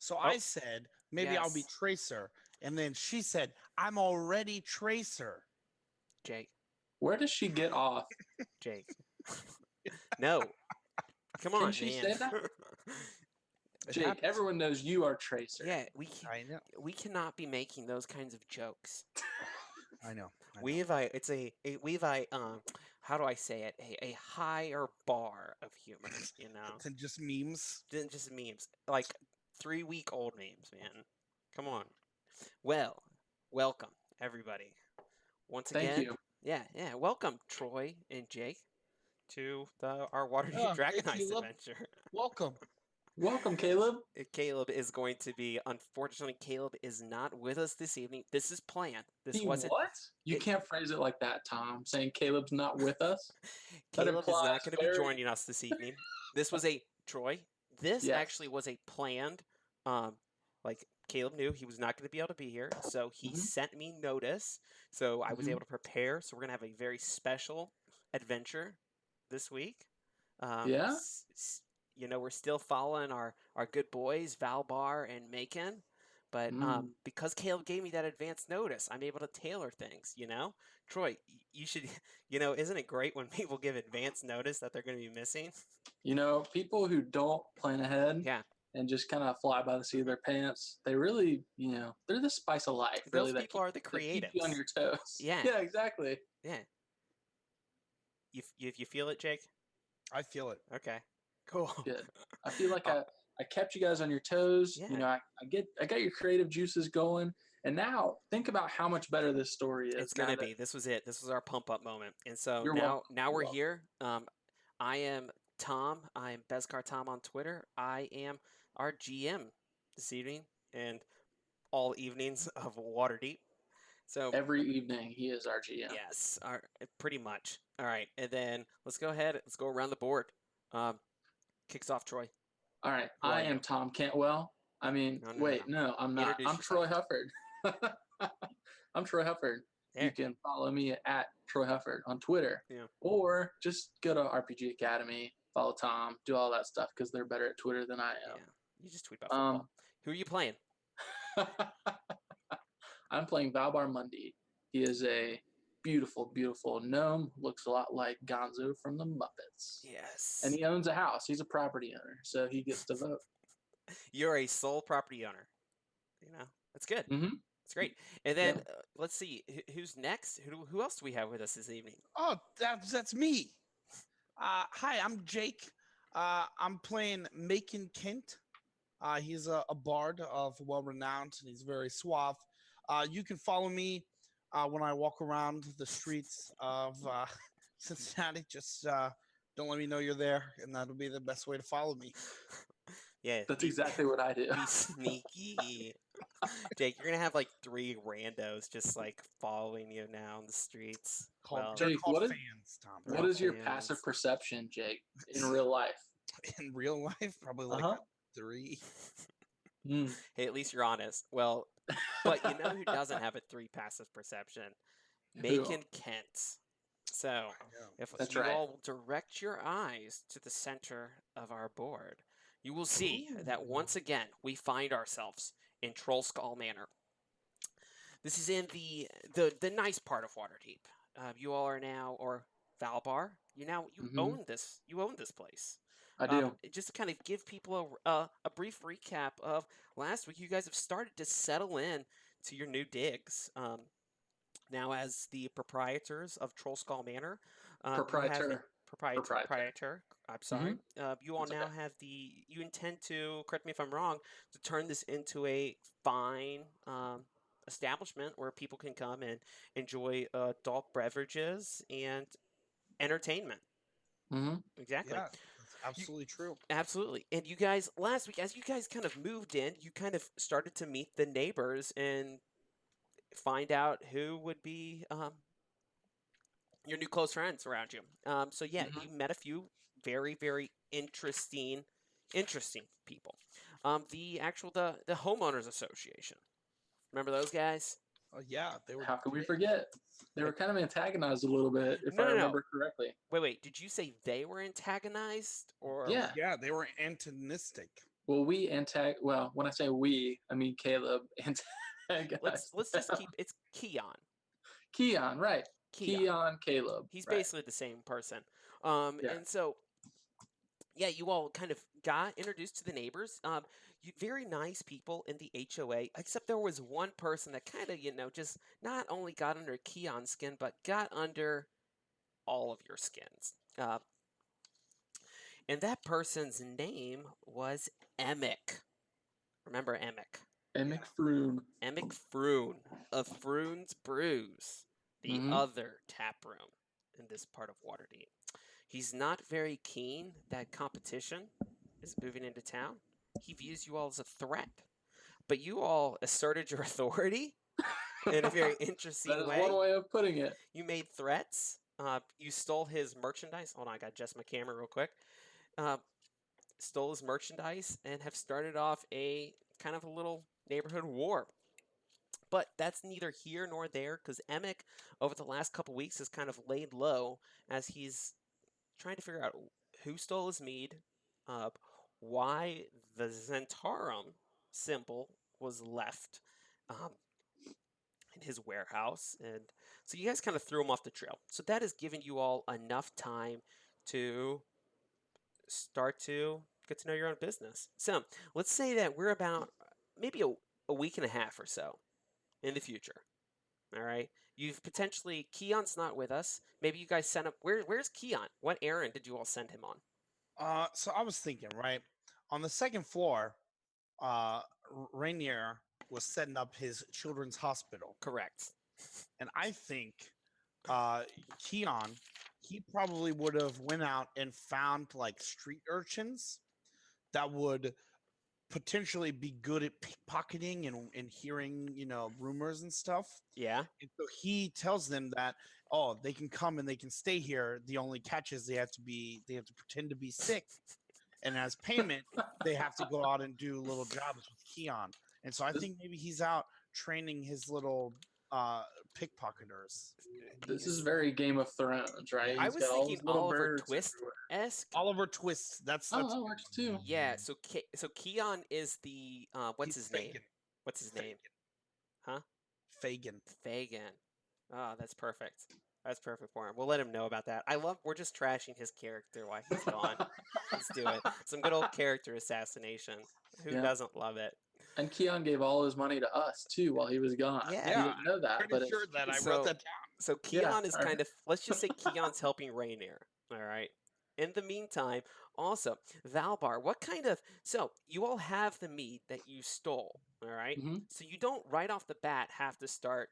So Oh, I said, maybe I'll be yes, Tracer. And then she said, I'm already Tracer. Jake, Where does she get off? Jake. No, come Can on, she man. say that? It Jake, happens. everyone knows you are Tracer. Yeah, I know. we cannot be making those kinds of jokes. I know. We have a it's a we have a how do I say it? A higher bar of humor, you know. And just memes. Didn't just memes, like 3 week old memes, man. Come on. Well, welcome everybody once Thank again. you. Yeah. Welcome Troy and Jake to our Waterdeep Oh, hey, Dragon Heist Caleb. adventure. Welcome. Welcome, Caleb. Caleb is going to be. Unfortunately, Caleb is not with us this evening. This is planned. This He wasn't. what? You It, can't phrase it like that, Tom. Saying Caleb's not with us. That Caleb is implies not going to be very joining us this evening. This was a Troy. This yes. actually was a planned. Like Caleb knew he was not going to be able to be here, so he hmm sent me notice. So I was hmm able to prepare. So we're going to have a very special adventure this week. Yeah. We're still following our good boys Valbar and Macon. But Mm. because Caleb gave me that advance notice, I'm able to tailor things. Troy, you should. Isn't it great when people give advance notice that they're going to be missing? You know, people who don't plan ahead Yeah, and just kind of fly by the seat of their pants, they really, they're the spice of life, really, those people are the that keep you on creatives. your toes. Yeah, Yeah, exactly. yeah. You feel it, Jake? I feel it. Okay, cool. Good. I feel like Uh, I kept you guys on your toes. You yeah, know, I got your creative juices going. And now think about how much better this story it's is now gonna that be. This was it. This was our pump up moment. And so you're now, welcome. now You're we're welcome. here. I am Tom. I am Bezcar Tom on Twitter. I am our GM this evening and all evenings of Waterdeep. So Every evening he is our GM. yes, pretty much. All right, and then let's go ahead. Let's go around the board. Um, Kicks off Troy. All right. Who I are am you? Tom Cantwell. I mean, No. wait, no, I'm not. Introduce I'm Troy yourself. Hufford. I'm Troy Hufford. You Yeah, can follow me at Troy Hufford on Twitter, yeah. or just go to RPG Academy, follow Tom, do all that stuff because they're better at Twitter than I Yeah. You just tweet about am. football. Who are you playing? I'm playing Valbar Mundi. He is a beautiful, beautiful gnome. Looks a lot like Gonzo from the Muppets. And Yes. he owns a house. He's a property owner, so he gets to vote. You're a sole property owner. That's good. Mm-hmm. That's great. And Yeah. then let's see who's next. Who else do we have with us this evening? Oh, that's me. Hi, I'm Jake. I'm playing Macon Kent. He's a bard of well-renowned, and he's very suave. You can follow me when I walk around the streets of Cincinnati. Just don't let me know you're there, and that'll be the best way to follow me. Yeah, That's exactly what I do. be sneaky. Jake, you're gonna have like 3 randos just like following you now on the streets. Well, They're Jake, called fans, Tom. They're what all is your fans. passive perception, Jake, in real life? In real life, probably like Uh-huh. a 3. Mm. Hey, at least you're honest. Well, but you know who doesn't have a 3 passive perception? Who? Macon Kent. So, Yeah. if That's you right. all will direct your eyes to the center of our board, you will see that once again we find ourselves in Troll Skull Manor. This is in the nice part of Waterdeep. You all are now, or Valbar, you Mm-hmm. own this. You own this place. I do. Just to kind of give people a brief recap of last week, you guys have started to settle in to your new digs. Now, as the proprietors of Troll Skull Manor, you have Proprietor. proprietor. I'm sorry. You all That's now okay. have you intend to, correct me if I'm wrong, to turn this into a fine establishment where people can come and enjoy adult beverages and entertainment. Mm-hmm. Exactly. Yeah, that's absolutely true. Absolutely. And you guys, last week, as you guys kind of moved in, you kind of started to meet the neighbors and find out who would be your new close friends around you. So yeah, Mm-hmm. you met a few very, very interesting people. The homeowners association. Remember those guys? Oh yeah, they were. How could we forget? They were kind of antagonized a little bit, if I No. remember correctly. Wait. Did you say they were antagonized or? Yeah. Yeah, they were antagonistic. Well, well, when I say we, I mean Caleb antagonized Let's just keep it's Keon. Keon, right? Keon, Caleb, He's right? basically the same person. Yeah. And so yeah, you all kind of got introduced to the neighbors. Very nice people in the HOA, except there was one person that kind of, just not only got under Keon's skin, but got under all of your skins. And that person's name was Emic. Remember Emic? Emic Froon. Emic Froon of Froon's Brews, the Mm-hmm. other tap room in this part of Waterdeep. He's not very keen that competition is moving into town. He views you all as a threat. But you all asserted your authority in a very That interesting is way. one way of putting it. You made threats. You stole his merchandise. Hold on, I got to adjust my camera real quick. Stole his merchandise and have started off a kind of a little neighborhood war. But that's neither here nor there because Emic, over the last couple weeks, has kind of laid low as he's trying to figure out who stole his mead, why the Zentarum symbol was left in his warehouse. And so you guys kind of threw him off the trail. So that has given you all enough time to start to get to know your own business. So let's say that we're about maybe a week and a half or so in the future. All right. You've potentially Keon's not with us. Maybe you guys sent him. Where's Keon? What errand did you all send him on? So I was thinking, right, on the second floor, Rainier was setting up his children's hospital, Correct. and I think Keon, he probably would have went out and found like street urchins that would potentially be good at pickpocketing and hearing, rumors and stuff. Yeah. And so he tells them that, oh, they can come and they can stay here. The only catch is they have to pretend to be sick, and as payment, they have to go out and do little jobs with Keon. And so I think maybe he's out training his little pickpocketers. This is very Game of Thrones, right? I He's was got all thinking those little Oliver birds Twist everywhere. esque. Oliver Twist. That's Oh, that works too. Yeah. So Keon is the what's He's his name? Fagin. What's his name? Huh? Fagin. Fagin. Oh, that's perfect. That's perfect for him. We'll let him know about that. We're just trashing his character while he's gone. Let's do it. Some good old character assassination. Who doesn't love it? And Keon gave all his money to us too while he was gone. Yeah. He didn't know that, Pretty but sure that I wrote that down. So Keon is all right. kind of, let's just say Keon's helping Rainier. All right. In the meantime, also, Valbar, so you all have the meat that you stole. All right. Mhm. So you don't right off the bat have to start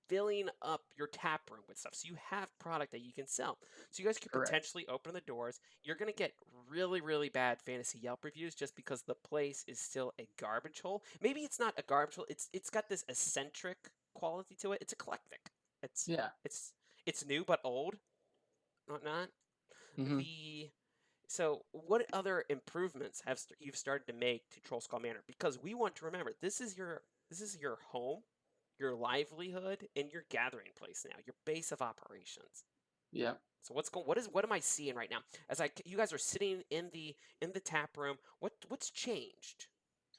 filling up your tap room with stuff. So you have product that you can sell. So you guys could Correct. potentially open the doors. You're going to get really, really bad fantasy Yelp reviews just because the place is still a garbage hole. Maybe it's not a garbage hole. It's got this eccentric quality to it. It's eclectic. It's new but old. Not. Mhm. So what other improvements have you've started to make to Troll Skull Manor? Because we want to remember this is your home, your livelihood, and your gathering place now, your base of operations. Yeah. So what am I seeing right now? You guys are sitting in the tap room. What's changed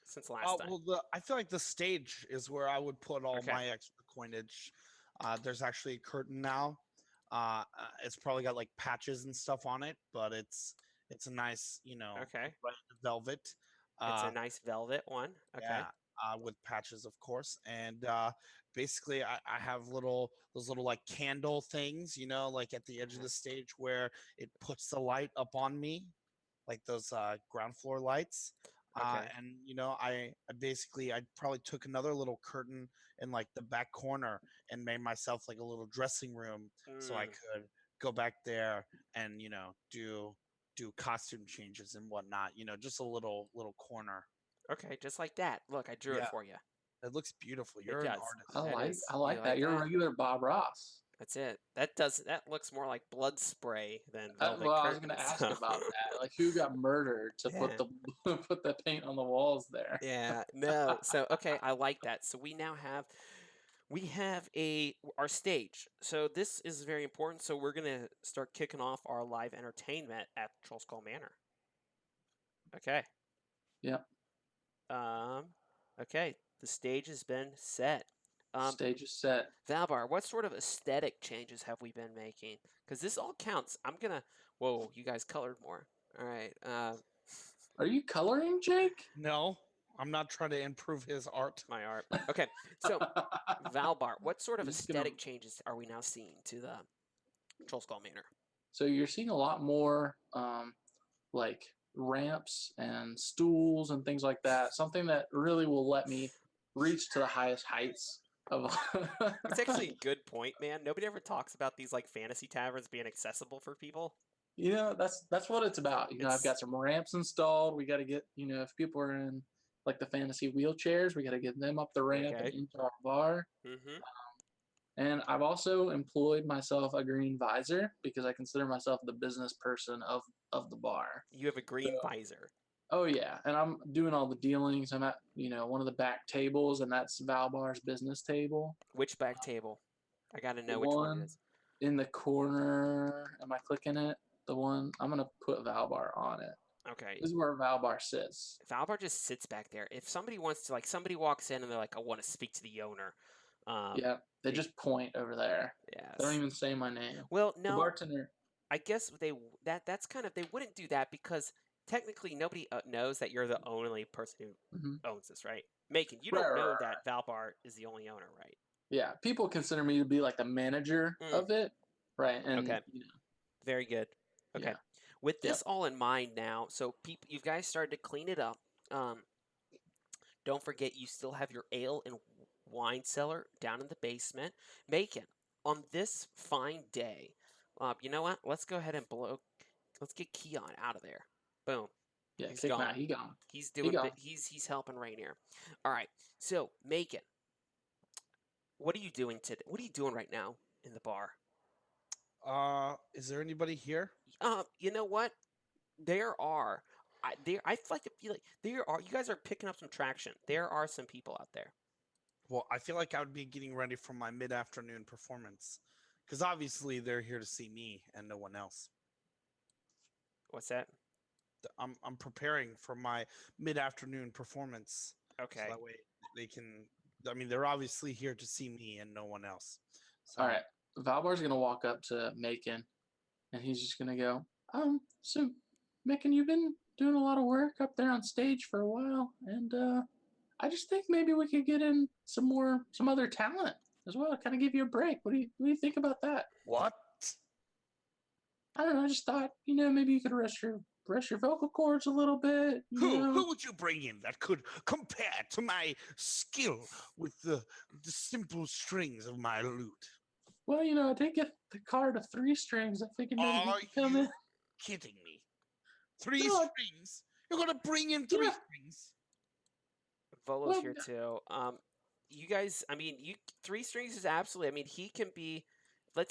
since last time? Well, I feel like the stage is where I would put all Okay. my extra coinage. There's actually a curtain now. It's probably got like patches and stuff on it, but it's a nice, Okay. velvet. It's a nice velvet one. Okay. Yeah, with patches, of course, and basically, I have those little like candle things, like at the edge of the stage where it puts the light up on me, like those ground floor lights. Okay. And I probably took another little curtain in like the back corner and made myself like a little dressing room so I could go back there and do costume changes and whatnot. Just a little corner. Okay, just like that. Look, I drew it Yeah. for you. It looks beautiful. It You're an does. artist. I like You that. You're a that? regular Bob Ross. That's it. That looks more like blood spray than velvet Well, I was curtains. going to ask about that. Like, who got murdered to put the put the paint on the walls there? Yeah, no. So okay, I like that. So we have our stage. So this is very important. So we're gonna start kicking off our live entertainment at Troll Skull Manor. Okay. Yep. Okay, the stage has been set. Stage is set. Valbar, what sort of aesthetic changes have we been making? Because this all counts. Whoa, you guys colored more. All right. Are you coloring, Jake? No, I'm not trying to improve his art. My art. Okay, so Valbar, what sort of You're just gonna. aesthetic changes are we now seeing to the Troll Skull Manor? So you're seeing a lot more like ramps and stools and things like that. Something that really will let me reach to the highest heights of. It's actually a good point, man. Nobody ever talks about these like fantasy taverns being accessible for people. That's what it's about. I've It's got some ramps installed. We got to get, if people are in like the fantasy wheelchairs, we got to get them up the ramp and okay. into our bar. Mm-hmm. And I've also employed myself a green visor because I consider myself the business person of the bar. You have a green visor. Oh yeah, and I'm doing all the dealings. I'm at one of the back tables, and that's Valbar's business table. Which back table? I gotta The know which one it one is. in the corner. Am I clicking it? The one I'm gonna put Valbar on it. Okay. This is where Valbar sits. Valbar just sits back there. If somebody wants to, like, somebody walks in and they're like, I want to speak to the owner. Yeah, they just point over there. Yes. They don't even say my name. Well, The no. bartender. I guess that's kind of, they wouldn't do that because technically nobody knows that you're the only person who owns this, right? Macon, you don't know that Valbar is the only owner, right? Yeah, people consider me to be like the manager of it, right? And okay. Very good. Okay. Yeah. With this all in mind now, so you guys started to clean it up. Don't forget you still have your ale and wine cellar down in the basement. Macon, on this fine day, you know what? Let's go ahead and let's get Keon out of there. Boom. Yeah, He's kick him gone. out. He gone. He's doing. He's helping Rainier. All right. So Macon, what are you doing today? What are you doing right now in the bar? Is there anybody here? You know what? There are. I feel like there are. You guys are picking up some traction. There are some people out there. Well, I feel like I would be getting ready for my mid-afternoon performance, because obviously they're here to see me and no one else. What's that? I'm preparing for my mid-afternoon performance. Okay. So that way they can. I mean, they're obviously here to see me and no one else. So. All right. Valbar's gonna walk up to Macon, and he's just gonna go, so Macon, you've been doing a lot of work up there on stage for a while, and I just think maybe we could get in some other talent as well. Kind of give you a break. What do you think about that? What? I don't know. I just thought, maybe you could rest your vocal cords a little bit. Who would you bring in that could compare to my skill with the simple strings of my lute? Well, I did get the card of 3 strings. I figured maybe you could come in. Kidding me? 3 strings? You're gonna bring in 3 strings? Volo's here too. You guys, I mean, 3 strings is absolutely. I mean, he can be.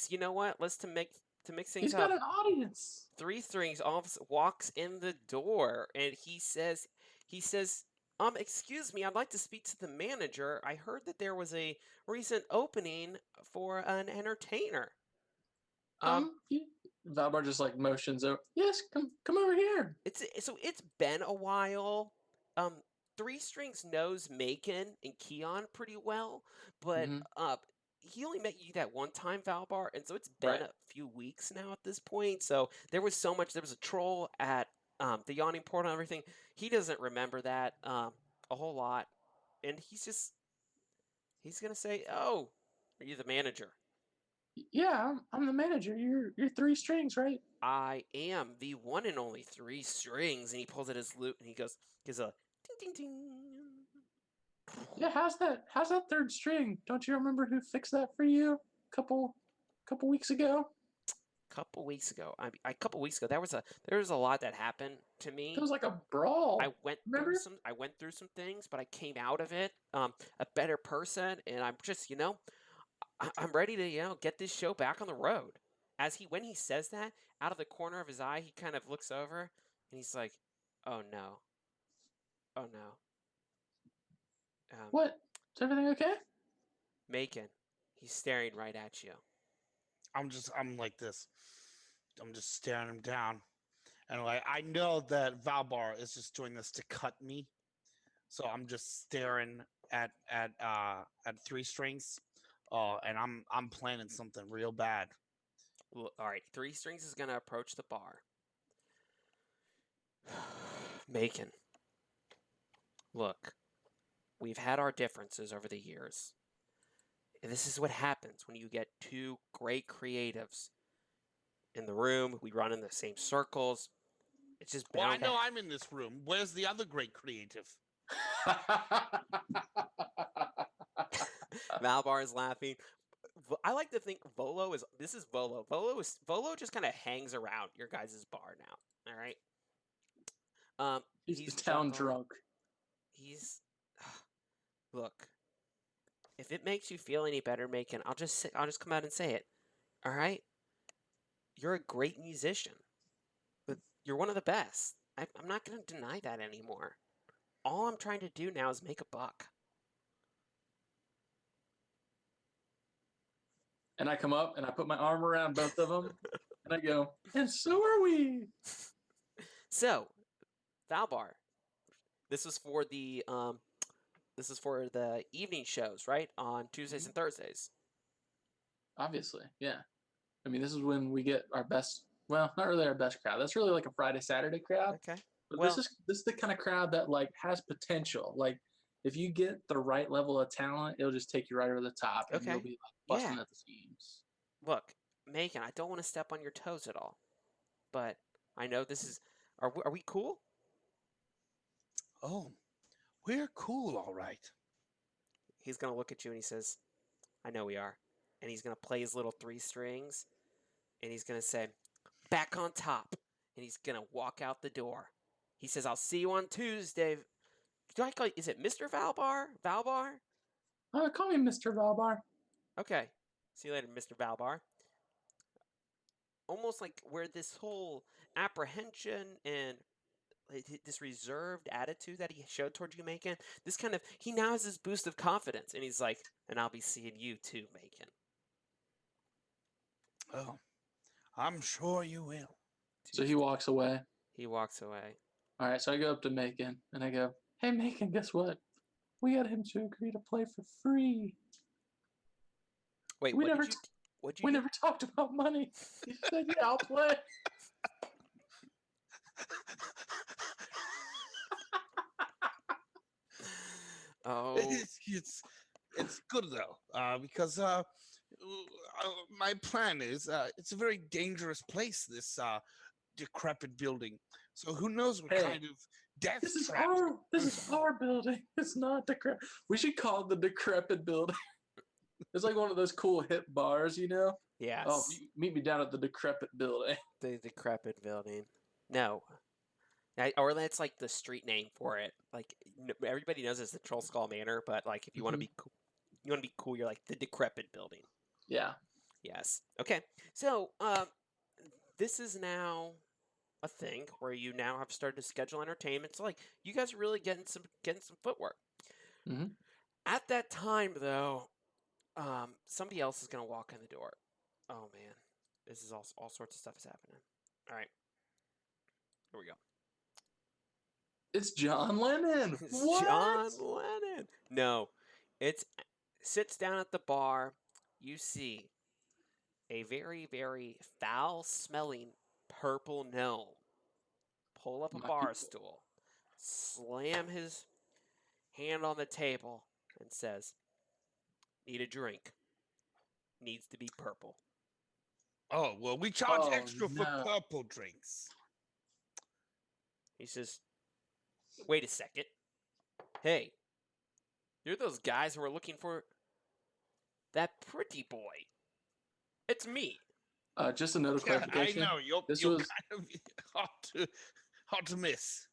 You know what? To mix things He's up. got an audience. 3 strings walks in the door and he says, excuse me, I'd like to speak to the manager. I heard that there was a recent opening for an entertainer. Valbar just like motions over. Yes, come over here. It's been a while. 3 strings knows Macon and Keon pretty well, but he only met you that one time, Valbar, and so it's been a few weeks now at this point. So there was a troll at the yawning portal and everything. He doesn't remember that a whole lot, and he's gonna say, "Oh, are you the manager?" Yeah, I'm the manager. You're 3 strings, right? I am the one and only 3 strings, and he pulls out his lute and he gives a ding ding ding. Yeah, how's that 3rd string? Don't you remember who fixed that for you a couple weeks ago? Couple weeks ago, a couple weeks ago, there was a lot that happened to me. It was like a brawl. I went through some things, but I came out of it a better person, and I'm just I'm ready to get this show back on the road. When he says that, out of the corner of his eye, he kind of looks over and he's like, "Oh no, oh no." What? Is everything okay? Macon, he's staring right at you. I'm like this. I'm just staring him down, Anyway, I know that Valbar is just doing this to cut me, so I'm just staring at three strings. Oh, and I'm planning something real bad. All right, Three Strings is gonna approach the bar. Macon, look, we've had our differences over the years. And this is what happens when you get two great creatives in the room. We run in the same circles. It's just Well, I bound to. know I'm in this room. Where's the other great creative? Malbar is laughing. I like to think Volo is. This is Volo. Volo just kind of hangs around your guys' bar now. All right. He's the town drunk. He's. Look, if it makes you feel any better, Macon, I'll just come out and say it. All right. You're a great musician, but you're one of the best. I'm not going to deny that anymore. All I'm trying to do now is make a buck. And I come up and I put my arm around both of them and I go, and so are we. So, Valbar, this is for the evening shows, right? On Tuesdays and Thursdays. Obviously, yeah. I mean, this is when we get our best. Well, not really our best crowd. That's really like a Friday, Saturday crowd. Okay. But Well, this is the kind of crowd that like has potential. Like if you get the right level of talent, it'll just take you right over the top, and Okay. you'll be like busting Yeah. at the seams. Look, Megan, I don't want to step on your toes at all, but I know this is. Are we cool? Oh, we're cool, all right. He's gonna look at you and he says, "I know we are," and he's gonna play his little three strings, and he's gonna say, "Back on top," and he's gonna walk out the door. He says, "I'll see you on Tuesday." Do I call you? Is it Mr. Valbar? Valbar? Call me Mr. Valbar. Okay. See you later, Mr. Valbar. Almost like where this whole apprehension and this reserved attitude that he showed towards you, Macon, this kind of, he now has this boost of confidence, and he's like, and I'll be seeing you too, Macon. Oh, I'm sure you will. So he walks away. He walks away. All right, so I go up to Macon and I go, "Hey, Macon, guess what? We got him to agree to play for free. Wait, We what never, did you? What'd you we do? never talked about money. He said, yeah, I'll play." Oh, It's good though, because my plan is it's a very dangerous place. This decrepit building. So who knows what Hey, kind of death This is trap. our building. It's not decrepit. We should call it the decrepit building. It's like one of those cool hip bars, you know? yes. Oh, meet me down at the decrepit building. The decrepit building. No. Or that's like the street name for it. Like everybody knows it's the Troll Skull Manor, but like if you want to be cool, you're like the decrepit building. Yeah. Yes. Okay. So, this is now a thing where you now have started to schedule entertainment. So, like, you guys are really getting some footwork. Mhm. At that time, though, somebody else is gonna walk in the door. Oh man, this is all sorts of stuff is happening. All right, here we go. It's John Lennon. It's What? John Lennon. No, it's sits down at the bar. You see a very, very foul-smelling purple gnome pull up a My bar people. stool, slam his hand on the table, and says, "Need a drink. Needs to be purple." Oh well, we charge Oh, extra for no. purple drinks. He says, "Wait a second. Hey, you're those guys who are looking for that pretty boy. It's me." Just a note of Yeah, I clarification. know you're This you're was kind of hard to miss.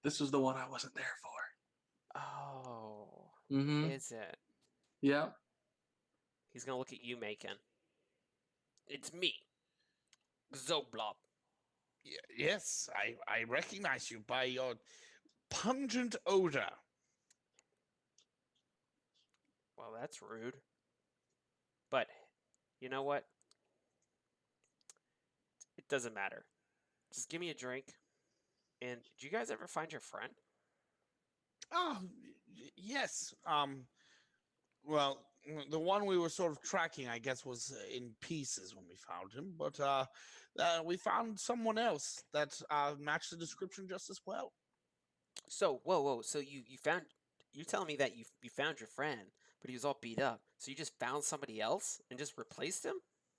this was the one I wasn't there for. Oh, Mm-hmm. is it? Yeah. He's gonna look at you, Macon. It's me, Zoblob. Yes, I recognize you by your pungent odor. Well, that's rude. But you know what? It doesn't matter. just give me a drink. And did you guys ever find your friend? Oh, yes. Well, the one we were sort of tracking, I guess, was in pieces when we found him. But we found someone else that matched the description just as well. So, whoa. So you're telling me that you found your friend, but he was all beat up. So you just found somebody else and just replaced him?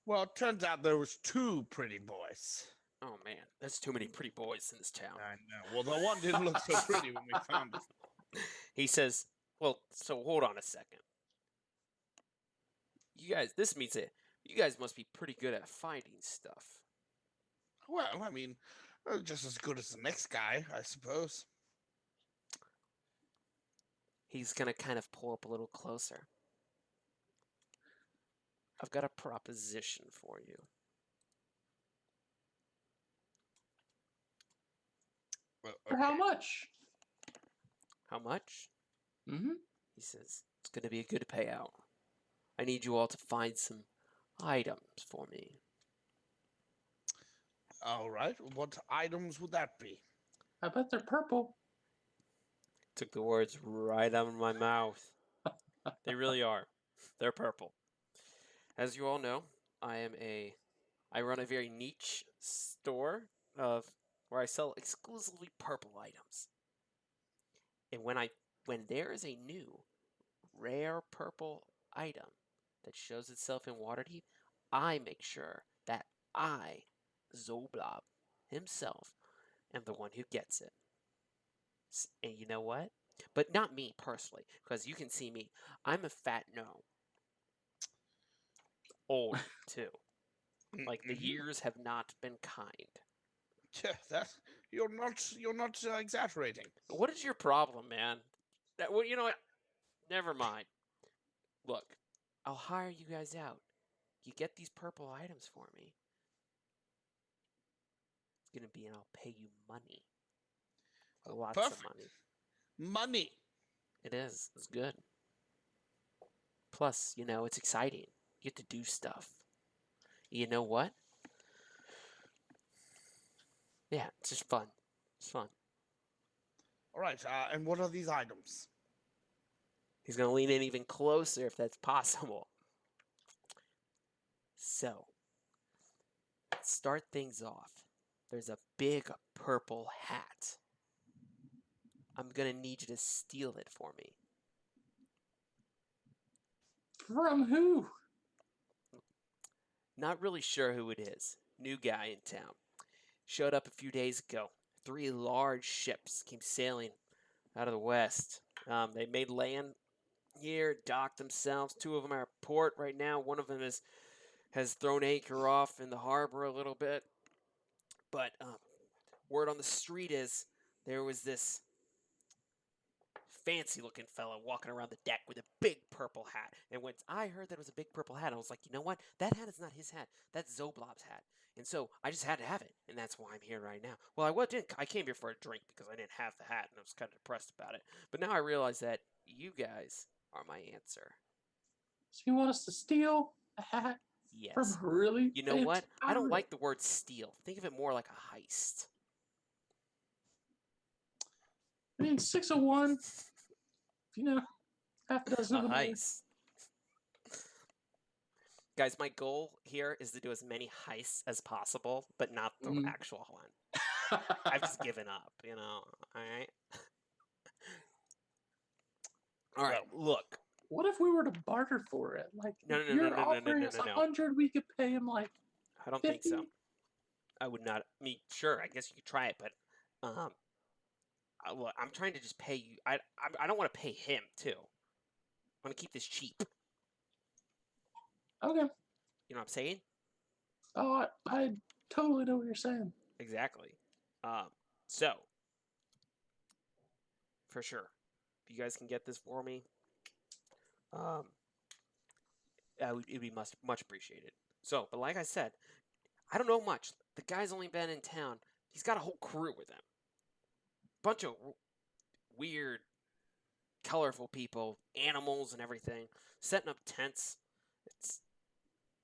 Well, it turns out there was two pretty boys. Oh man, there's too many pretty boys in this town. I know. Well, the one didn't look so pretty when we found him. He says, "Well, so hold on a second. You guys, this means that you guys must be pretty good at finding stuff." Well, I mean, just as good as the next guy, I suppose. He's gonna kind of pull up a little closer. I've got a proposition for you. Well, For how much? How much? Mm-hmm. He says, it's gonna be a good payout. I need you all to find some items for me. All right. What items would that be? I bet they're purple. Took the words right out of my mouth. They really are. They're purple. As you all know, I run a very niche store of where I sell exclusively purple items. And when there is a new rare purple item that shows itself in Waterdeep, I make sure that I, Zoblob himself, am the one who gets it. And you know what? But not me personally, because you can see me. I'm a fat gnome. Old, too. Like, the years have not been kind. Yeah, that you're not exaggerating. What is your problem, man? Well, you know what? Never mind. Look, I'll hire you guys out. You get these purple items for me. It's gonna be, and I'll pay you money. Lots Perfect. of money. Money. It is. It's good. Plus, it's exciting. You get to do stuff. You know what? Yeah, it's just fun. It's fun. All right. And what are these items? He's gonna lean in even closer if that's possible. So, let's start things off. There's a big purple hat. I'm gonna need you to steal it for me. From who? Not really sure who it is. New guy in town. Showed up a few days ago. 3 large ships came sailing out of the west. They made land here, docked themselves. 2 of them are at port right now. One of them has thrown anchor off in the harbor a little bit. But word on the street is there was this fancy-looking fella walking around the deck with a big purple hat. And when I heard that it was a big purple hat, I was like, you know what? That hat is not his hat. That's Zoblob's hat. And so I just had to have it, and that's why I'm here right now. Well, I came here for a drink because I didn't have the hat, and I was kind of depressed about it. But now I realize that you guys are my answer. So you want us to steal a hat Yes. from really? You know what? I don't like the word steal. Think of it more like a heist. I mean, 6 of one. Half a dozen A of them. heist. Guys, my goal here is to do as many heists as possible, but not the actual one. I've just given up, alright? Alright, look. What if we were to barter for it? Like, No, you're offering us 100, we could pay him like I don't 50? think so. I would not. I mean, sure, I guess you could try it, but look, I'm trying to just pay you. I don't want to pay him too. I want to keep this cheap. Okay. You know what I'm saying? Oh, I totally know what you're saying. Exactly. So for sure, if you guys can get this for me, it'd be much appreciated. So, but like I said, I don't know much. The guy's only been in town. He's got a whole crew with him. Bunch of weird, colorful people, animals and everything, setting up tents.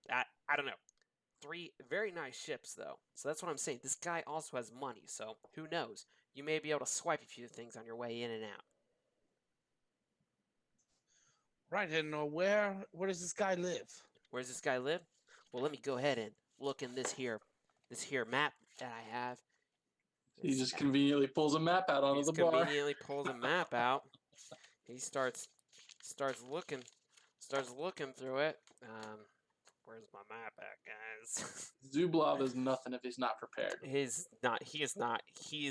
I don't know. 3 very nice ships, though. So that's what I'm saying. This guy also has money, so who knows? You may be able to swipe a few things on your way in and out. Right, and where does this guy live? Where does this guy live? Well, let me go ahead and look in this here map that I have. He just conveniently pulls a map out onto the bar. Conveniently pulls a map out. He starts looking through it. Where's my map at, guys? Zublob is nothing if he's not prepared. He is not. He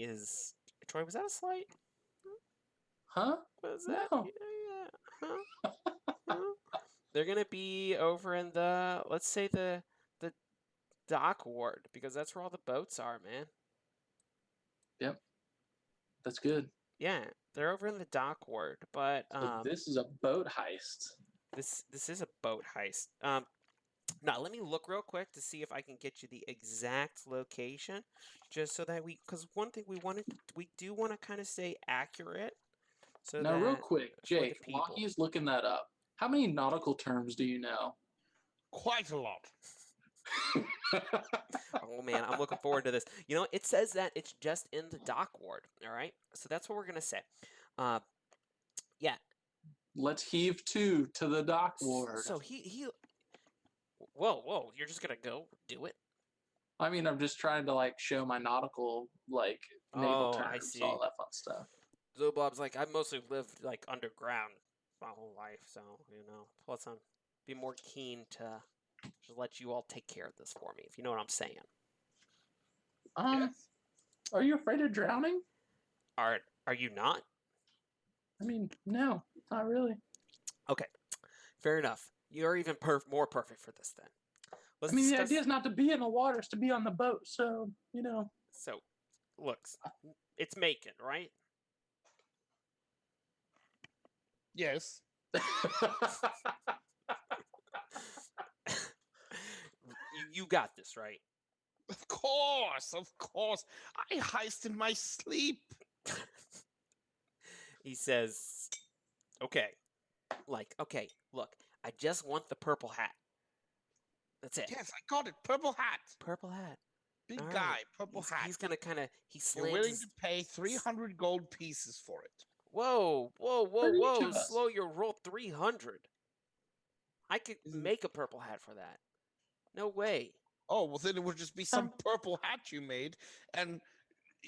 is. Troy, was that a slight? Huh? Was that? No. Yeah. Huh? Huh? They're gonna be over in the, let's say, the dock ward, because that's where all the boats are, man. Yep. That's good. Yeah, they're over in the dock ward, but So this is a boat heist. this is a boat heist. Now let me look real quick to see if I can get you the exact location, just so that because one thing we do want to kind of stay accurate. So now, that real quick, for the Jake, while people. he's looking that up, how many nautical terms do you know? Quite a lot. Oh man, I'm looking forward to this. You know, it says that it's just in the dock ward. All right, so that's what we're gonna say. Yeah. Let's heave to the dock ward. So he. Whoa! You're just gonna go do it? I mean, I'm just trying to like show my nautical naval terms, I see. all that fun stuff. Zoblob's like, I've mostly lived like underground my whole life, so Plus, I'm be more keen to just let you all take care of this for me, if you know what I'm saying. Yes. Are you afraid of drowning? Are you not? I mean, no, not really. Okay, fair enough. You're even more perfect for this then. Let's the discuss... idea is not to be in the water; it's to be on the boat. So So, looks, it's Macon, right? Yes. You got this, right? Of course. I heist in my sleep. He says, okay, look, I just want the purple hat. That's it. Yes, I got it. Purple hat. Purple hat. Big All guy, right. purple hat. He's gonna he slams. You're willing to pay 300 gold pieces for it. Whoa! For each of us. Slow your roll 300. I could make a purple hat for that. No way. Oh, well, then it would just be some purple hat you made, and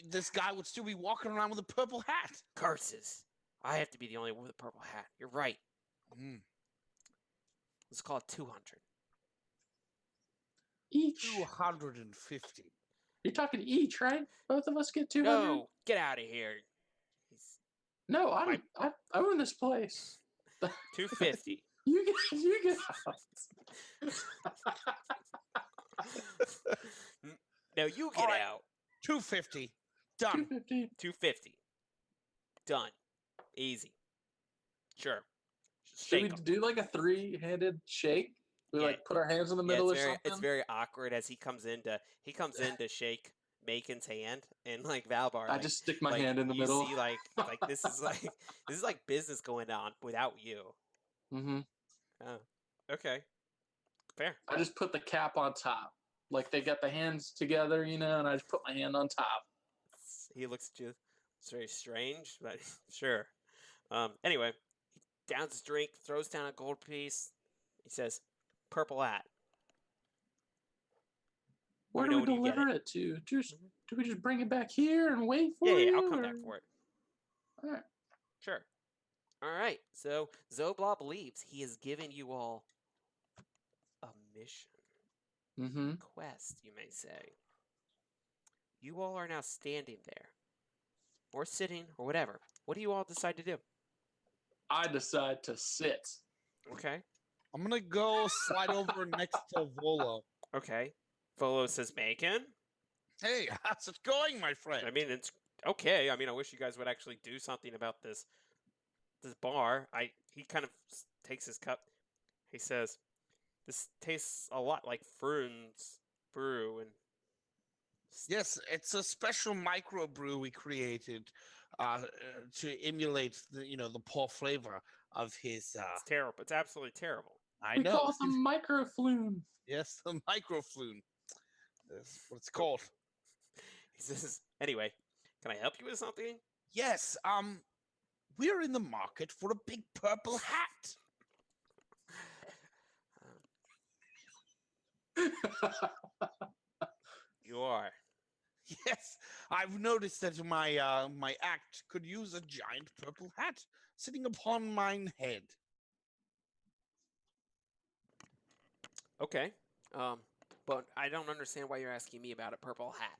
this guy would still be walking around with a purple hat. Curses. I have to be the only one with a purple hat. You're right. Let's call it 200. Each. 250. You're talking each, right? Both of us get 200? No, get out of here. No, I own this place. 250. You get out. No, you get out. 250. Done. 250. Done. Easy. Sure. Should we do like a 3-handed shake? We put our hands in the middle or something? It's very awkward as he comes in to shake Macon's hand, and Valbar. I just stick my hand in the middle. See, this is like business going on without you. Mm-hmm. Oh, okay. Fair. I just put the cap on top. Like they got the hands together, and I just put my hand on top. He looks at you. It's very strange, but sure. Anyway, he downs his drink, throws down a gold piece. He says, "Purple hat." Where do we deliver it to? Do we just bring it back here and wait for it? Yeah, I'll come back for it. All right. Sure. All right. So Zoblob believes he has given you all a mission. Mm-hmm. Quest, you may say. You all are now standing there, or sitting, or whatever. What do you all decide to do? I decide to sit. Okay. I'm gonna go slide over next to Volo. Okay. Volo says, "Macon." Hey, how's it going, my friend? I mean, it's okay. I mean, I wish you guys would actually do something about this bar. He kind of takes his cup. He says, "This tastes a lot like Froon's brew." And yes, it's a special microbrew we created to emulate the poor flavor of his. It's terrible. It's absolutely terrible. I We know. call it the microflume. Yes, the microflume. That's what it's called. He says, anyway, can I help you with something? Yes, we're in the market for a big purple hat. You are. Yes, I've noticed that my act could use a giant purple hat sitting upon mine head. Okay. But I don't understand why you're asking me about a purple hat.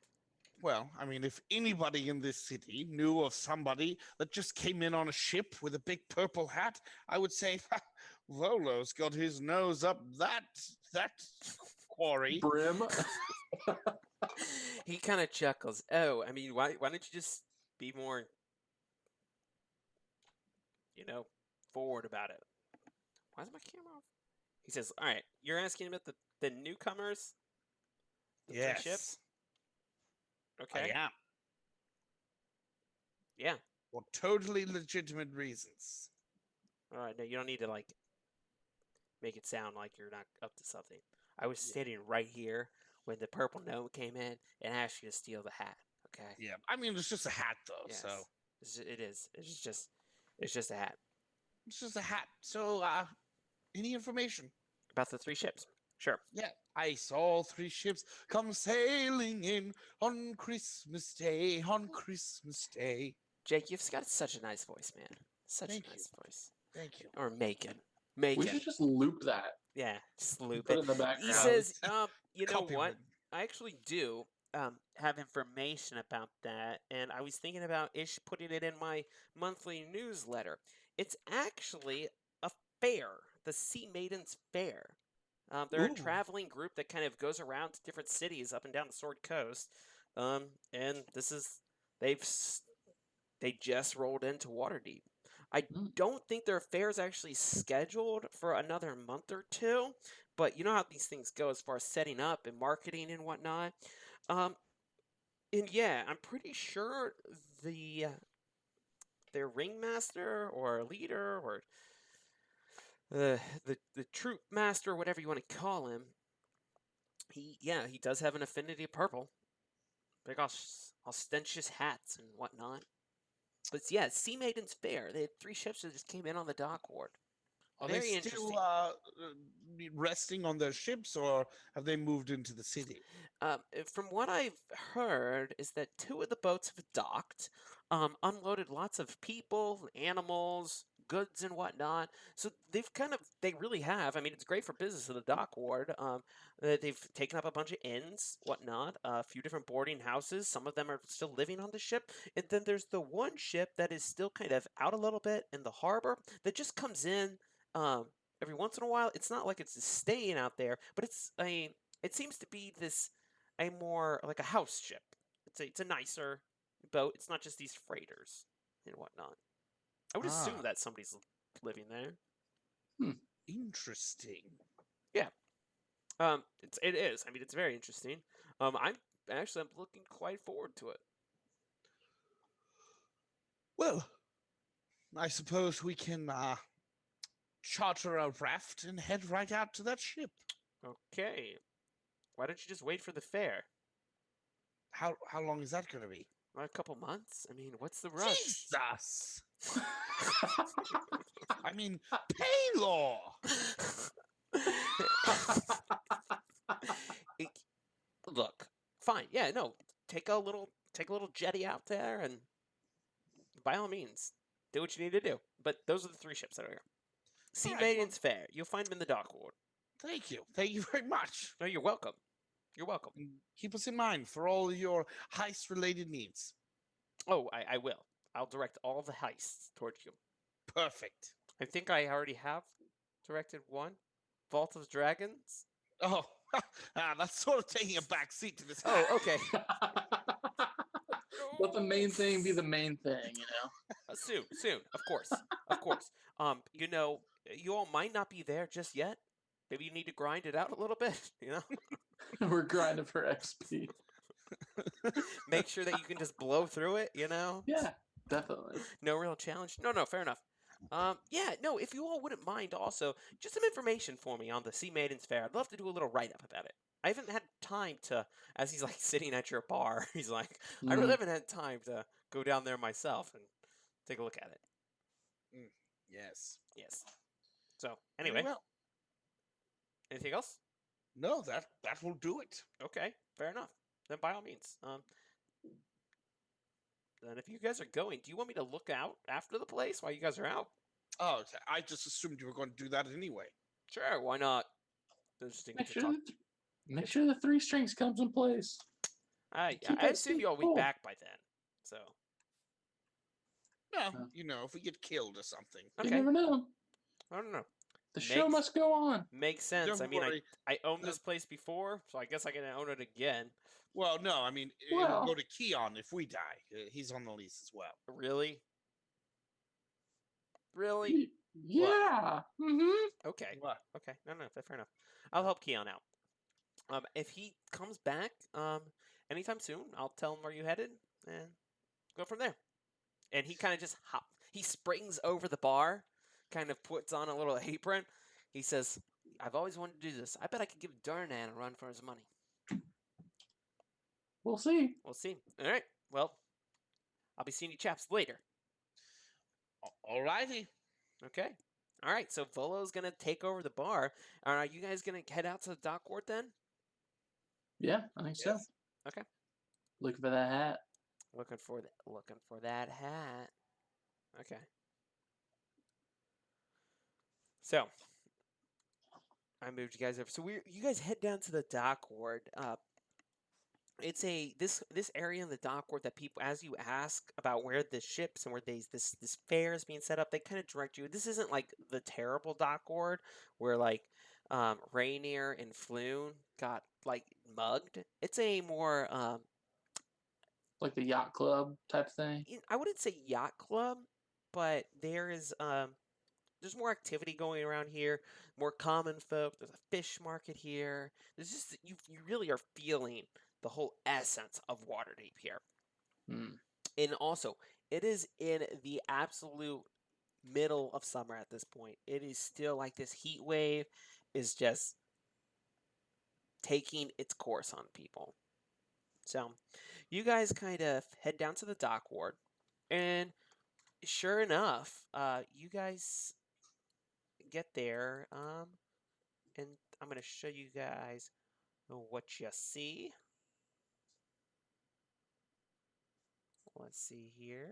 Well, I mean, if anybody in this city knew of somebody that just came in on a ship with a big purple hat, I would say, Volo's got his nose up that quarry. Brim. He kind of chuckles. Oh, I mean, why don't you just be more, forward about it? Why is my camera off? He says, all right, you're asking about the newcomers? The three ships? Yes, Okay. I am. Yeah. For totally legitimate reasons. All right, no, you don't need to, make it sound like you're not up to something. I was sitting right here when the purple gnome came in and asked you to steal the hat, okay? Yeah, I mean, it's just a hat, though, Yes. so. It is. It's just a hat. It's just a hat. So, any information? About the three ships. Sure. Yeah, I saw 3 ships come sailing in on Christmas Day, Jake, you've got such a nice voice, man. Such Thank a nice voice. Thank you. Or Macon. We should just loop that. Yeah, just loop Put it. it in the background. He says, you know what? Copyrighted. I actually do have information about that, and I was thinking about putting it in my monthly newsletter. It's actually a fair, the Sea Maidens Fair. They're a Ooh. traveling group that kind of goes around to different cities up and down the Sword Coast. And they just rolled into Waterdeep. I don't think their fair is actually scheduled for another month or two, but you know how these things go as far as setting up and marketing and whatnot. And yeah, I'm pretty sure their ringmaster or leader or the troop master, whatever you want to call him, he does have an affinity of purple. Big ostentatious hats and whatnot. But yeah, Sea Maiden's Fair. They had 3 ships that just came in on the dock ward. Are Very they interesting. still resting on their ships, or have they moved into the city? From what I've heard, is that 2 of the boats have docked, unloaded lots of people, animals, goods, and whatnot. So they really have. I mean, it's great for business in the dock ward. They've taken up a bunch of inns, whatnot, a few different boarding houses. Some of them are still living on the ship, and then there's the one ship that is still kind of out a little bit in the harbor that just comes in every once in a while. It's not like it's just staying out there, but it seems to be a more like a house ship. It's a nicer boat. It's not just these freighters and whatnot. I would assume that somebody's living there. Interesting. Yeah. It is. I mean, it's very interesting. I'm looking quite forward to it. Well, I suppose we can charter a raft and head right out to that ship. Okay. Why don't you just wait for the fair? How long is that going to be? A couple months? I mean, what's the rush? Jesus! I mean, pay law! Look, fine. Yeah, no. Take a little jetty out there, and by all means, do what you need to do. But those are the 3 ships that are here. Sea Maiden's Fair. You'll find them in the dock ward. Thank you. Thank you very much. No, you're welcome. You're welcome. Keep us in mind for all your heist-related needs. Oh, I will. I'll direct all the heists towards you. Perfect. I think I already have directed one. Vault of Dragons. Oh, that's sort of taking a back seat to this. Oh, okay. Let the main thing be the main thing, Soon, of course. You all might not be there just yet. Maybe you need to grind it out a little bit, We're grinding for XP. Make sure that you can just blow through it, Yeah, definitely. No real challenge. No, fair enough. Yeah, no, if you all wouldn't mind also, just some information for me on the Sea Maidens Fair. I'd love to do a little write-up about it. I haven't had time to, as he's like sitting at your bar, he's like, I really haven't had time to go down there myself and take a look at it. Yes. Yes. So, Very anyway, well. anything else? No, that will do it. Okay, fair enough. Then by all means. Then if you guys are going, do you want me to look out after the place while you guys are out? Oh, I just assumed you were going to do that anyway. Sure, why not? Make sure the 3 strings comes in place. I Keep assume that you all will be full. back by then. So, No, if we get killed or something. You okay. never know. I don't know. The show must go on. Makes sense. Don't I mean, worry. I owned this place before, so I guess I can own it again. Well, no, I mean, it will go to Keon if we die. He's on the lease as well. Really? Really? Yeah. Okay. What? Okay. No, fair enough. I'll help Keon out. If he comes back, anytime soon, I'll tell him where you headed and go from there. And he kind of just he springs over the bar, kind of puts on a little apron. He says, I've always wanted to do this. I bet I could give Durnan a run for his money. We'll see. We'll see. All right. Well, I'll be seeing you chaps later. Alrighty. Okay. All right. So Volo's going to take over the bar. Are you guys going to head out to the dock ward then? Yeah, I think so. Okay. Looking for that hat. Looking for that hat. Okay. So I moved you guys over. So you guys head down to the dock ward. It's this area in the dock ward that people, as you ask about where the ships and where this fair is being set up, they kind of direct you. This isn't like the terrible dock ward where like Rainier and Floon got like mugged. It's a more like the yacht club type thing. I wouldn't say yacht club, but there's more activity going around here, more common folk. There's a fish market here. There's just you really are feeling the whole essence of Waterdeep here. And also, it is in the absolute middle of summer at this point. It is still like this heat wave is just taking its course on people. So, you guys kind of head down to the dock ward, and sure enough, you guys get there, and I'm going to show you guys what you see. Let's see here.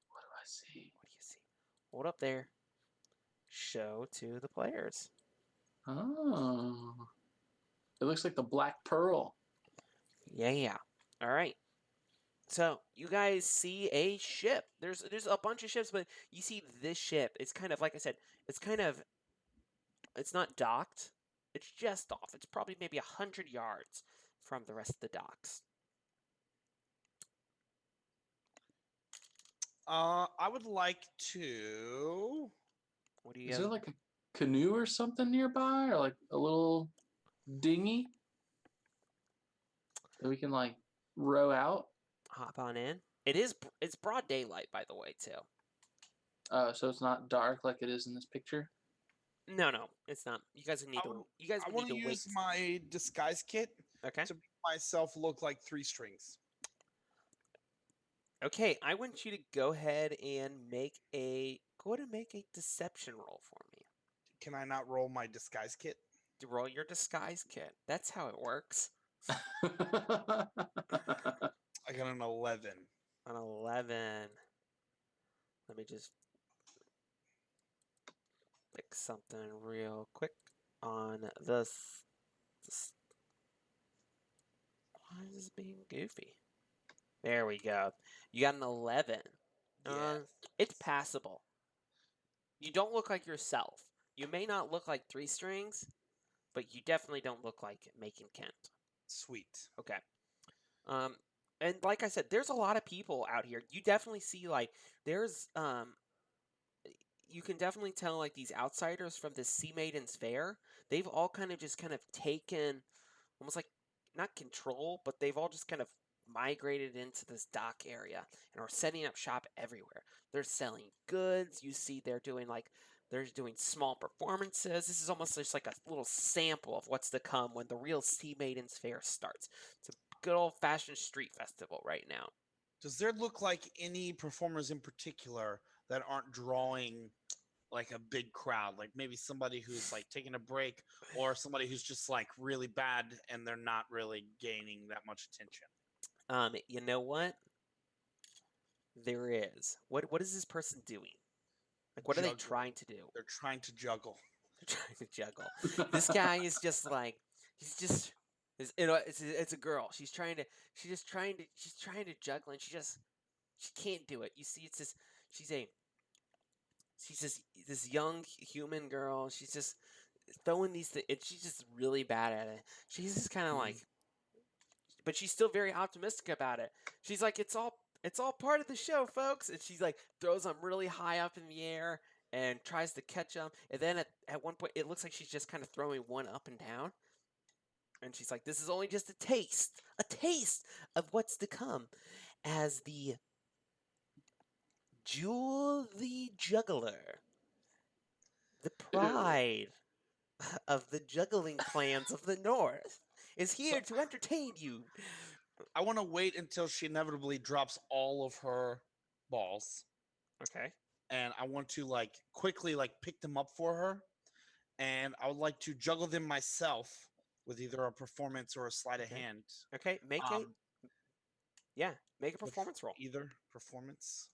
What do I see? What do you see? Hold up there. Show to the players. Oh. It looks like the Black Pearl. Yeah. All right. So you guys see a ship. There's a bunch of ships, but you see this ship. It's kind of like I said. It's not docked. It's just off. It's probably maybe 100 yards from the rest of the docks. I would like to. What do you? Is there like a canoe or something nearby, or like a little dinghy that we can like row out? Hop on in. It's broad daylight, by the way, too. So it's not dark like it is in this picture. No, it's not. You guys need to. You guys I need want to to wait. use my disguise kit Okay. to make myself look like 3 strings. Okay, I want you to go ahead and make a deception roll for me. Can I not roll my disguise kit? Roll your disguise kit. That's how it works. I got an 11. An 11. Let me just pick something real quick on this. Why is this being goofy? There we go. You got an 11. Yeah. It's passable. You don't look like yourself. You may not look like 3 strings, but you definitely don't look like Macon Kent. Sweet. Okay. And like I said, there's a lot of people out here. You definitely see like there's you can definitely tell like these outsiders from the Sea Maidens Fair. They've all kind of taken almost like not control, but they've all just kind of migrated into this dock area and are setting up shop everywhere. They're selling goods. You see they're doing small performances. This is almost just like a little sample of what's to come when the real Sea Maidens Fair starts. It's a good old-fashioned street festival right now. Does there look like any performers in particular that aren't drawing like a big crowd? Like maybe somebody who's like taking a break, or somebody who's just like really bad and they're not really gaining that much attention? You know what? There is. What is this person doing? Like, what are they Juggling. trying to do? They're trying to juggle. They're trying to juggle. This guy is just like it's a girl. She's trying to juggle, and she can't do it. You see, she's this young human girl. She's just throwing these and she's just really bad at it. She's just kind of like, but she's still very optimistic about it. She's like, it's all part of the show, folks. And she's like throws them really high up in the air and tries to catch them. And then at one point, it looks like she's just kind of throwing one up and down. And she's like, this is only just a taste of what's to come, as the Jewel the Juggler, the pride of the juggling clans of the North, is here to entertain you. I want to wait until she inevitably drops all of her balls, Okay. and I want to like quickly like pick them up for her, and I would like to juggle them myself with either a performance or a sleight of hand. Okay. Make a performance roll. Either performance.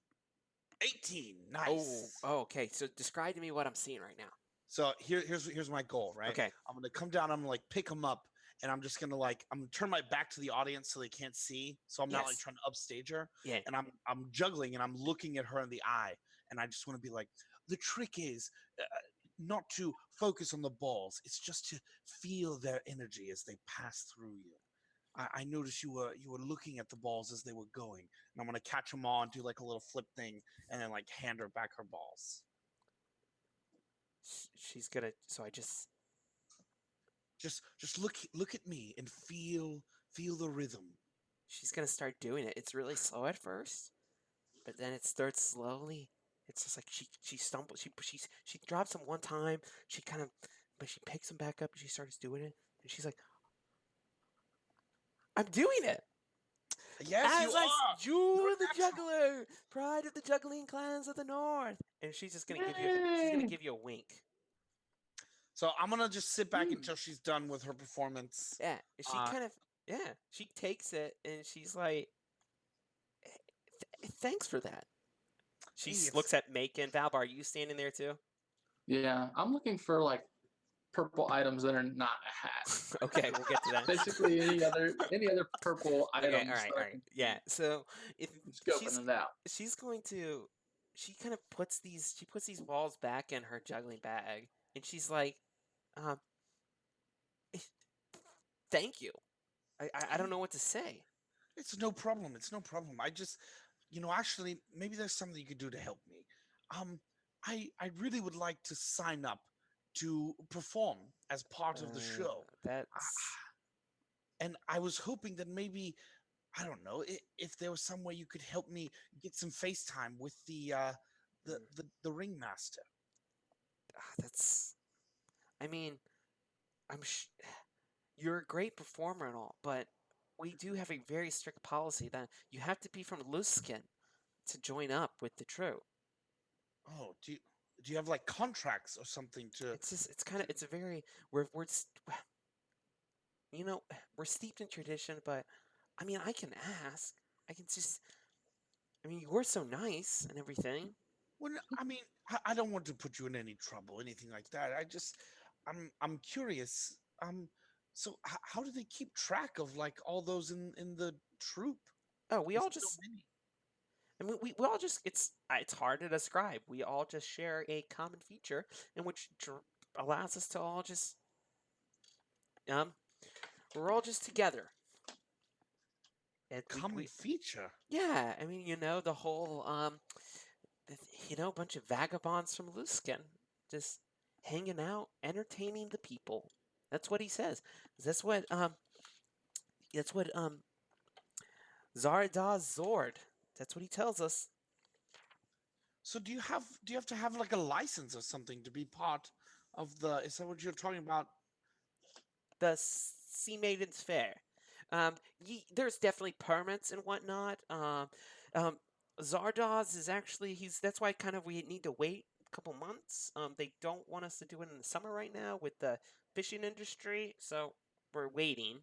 18. Nice. Oh, okay. So describe to me what I'm seeing right now. So here's my goal, right? Okay. I'm gonna come down. I'm gonna like pick them up, and I'm just gonna I'm gonna turn my back to the audience so they can't see. So I'm not like Yes. trying to upstage her. Yeah. And I'm juggling, and I'm looking at her in the eye, and I just want to be like, the trick is not to focus on the balls. It's just to feel their energy as they pass through you. I noticed you were looking at the balls as they were going, and I'm gonna catch them all and do like a little flip thing, and then like hand her back her balls. She's gonna. So I just look at me and feel the rhythm. She's gonna start doing it. It's really slow at first, but then it starts slowly. It's just like she stumbles. She drops them one time. But she picks them back up and she starts doing it. And she's like, I'm doing it. Yes, As you I are. Jewel You're the natural. Juggler, pride of the juggling clans of the North. And she's just gonna give you a wink. So I'm gonna just sit back until she's done with her performance. Yeah, she takes it and she's like, thanks for that. She looks at Macon. Valbar, are you standing there too? Yeah, I'm looking for like purple items that are not a hat. Okay, we'll get to that. Basically, any other purple items. Okay, all right. Yeah, so if scoping it out. she's going to, she kind of puts these balls back in her juggling bag, and she's like, thank you. I don't know what to say. It's no problem. I just, actually, maybe there's something you could do to help me. I really would like to sign up to perform as part of the show. And I was hoping that maybe, I don't know, if there was some way you could help me get some FaceTime with the ringmaster. You're a great performer and all, but we do have a very strict policy that you have to be from Luskin to join up with the troupe. Oh, do you have like contracts or something to? We're steeped in tradition, but I mean, I can ask. You were so nice and everything. Well, I mean, I don't want to put you in any trouble, anything like that. I'm curious. So how do they keep track of like all those in the troupe? Oh, we all so just. many. I mean, we all just. It's hard to describe. We all just share a common feature in which allows us to all just. We're all just together. Common feature. Yeah, I mean, the whole bunch of vagabonds from Luskin just hanging out, entertaining the people. That's what he says. That's what Zardoz Zord. That's what he tells us. So do you have to have like a license or something to be part of the? Is that what you're talking about? The Sea Maiden's Fair. There's definitely permits and whatnot. Um, Zardoz is actually that's why kind of we need to wait a couple months. They don't want us to do it in the summer right now with the fishing industry, so we're waiting.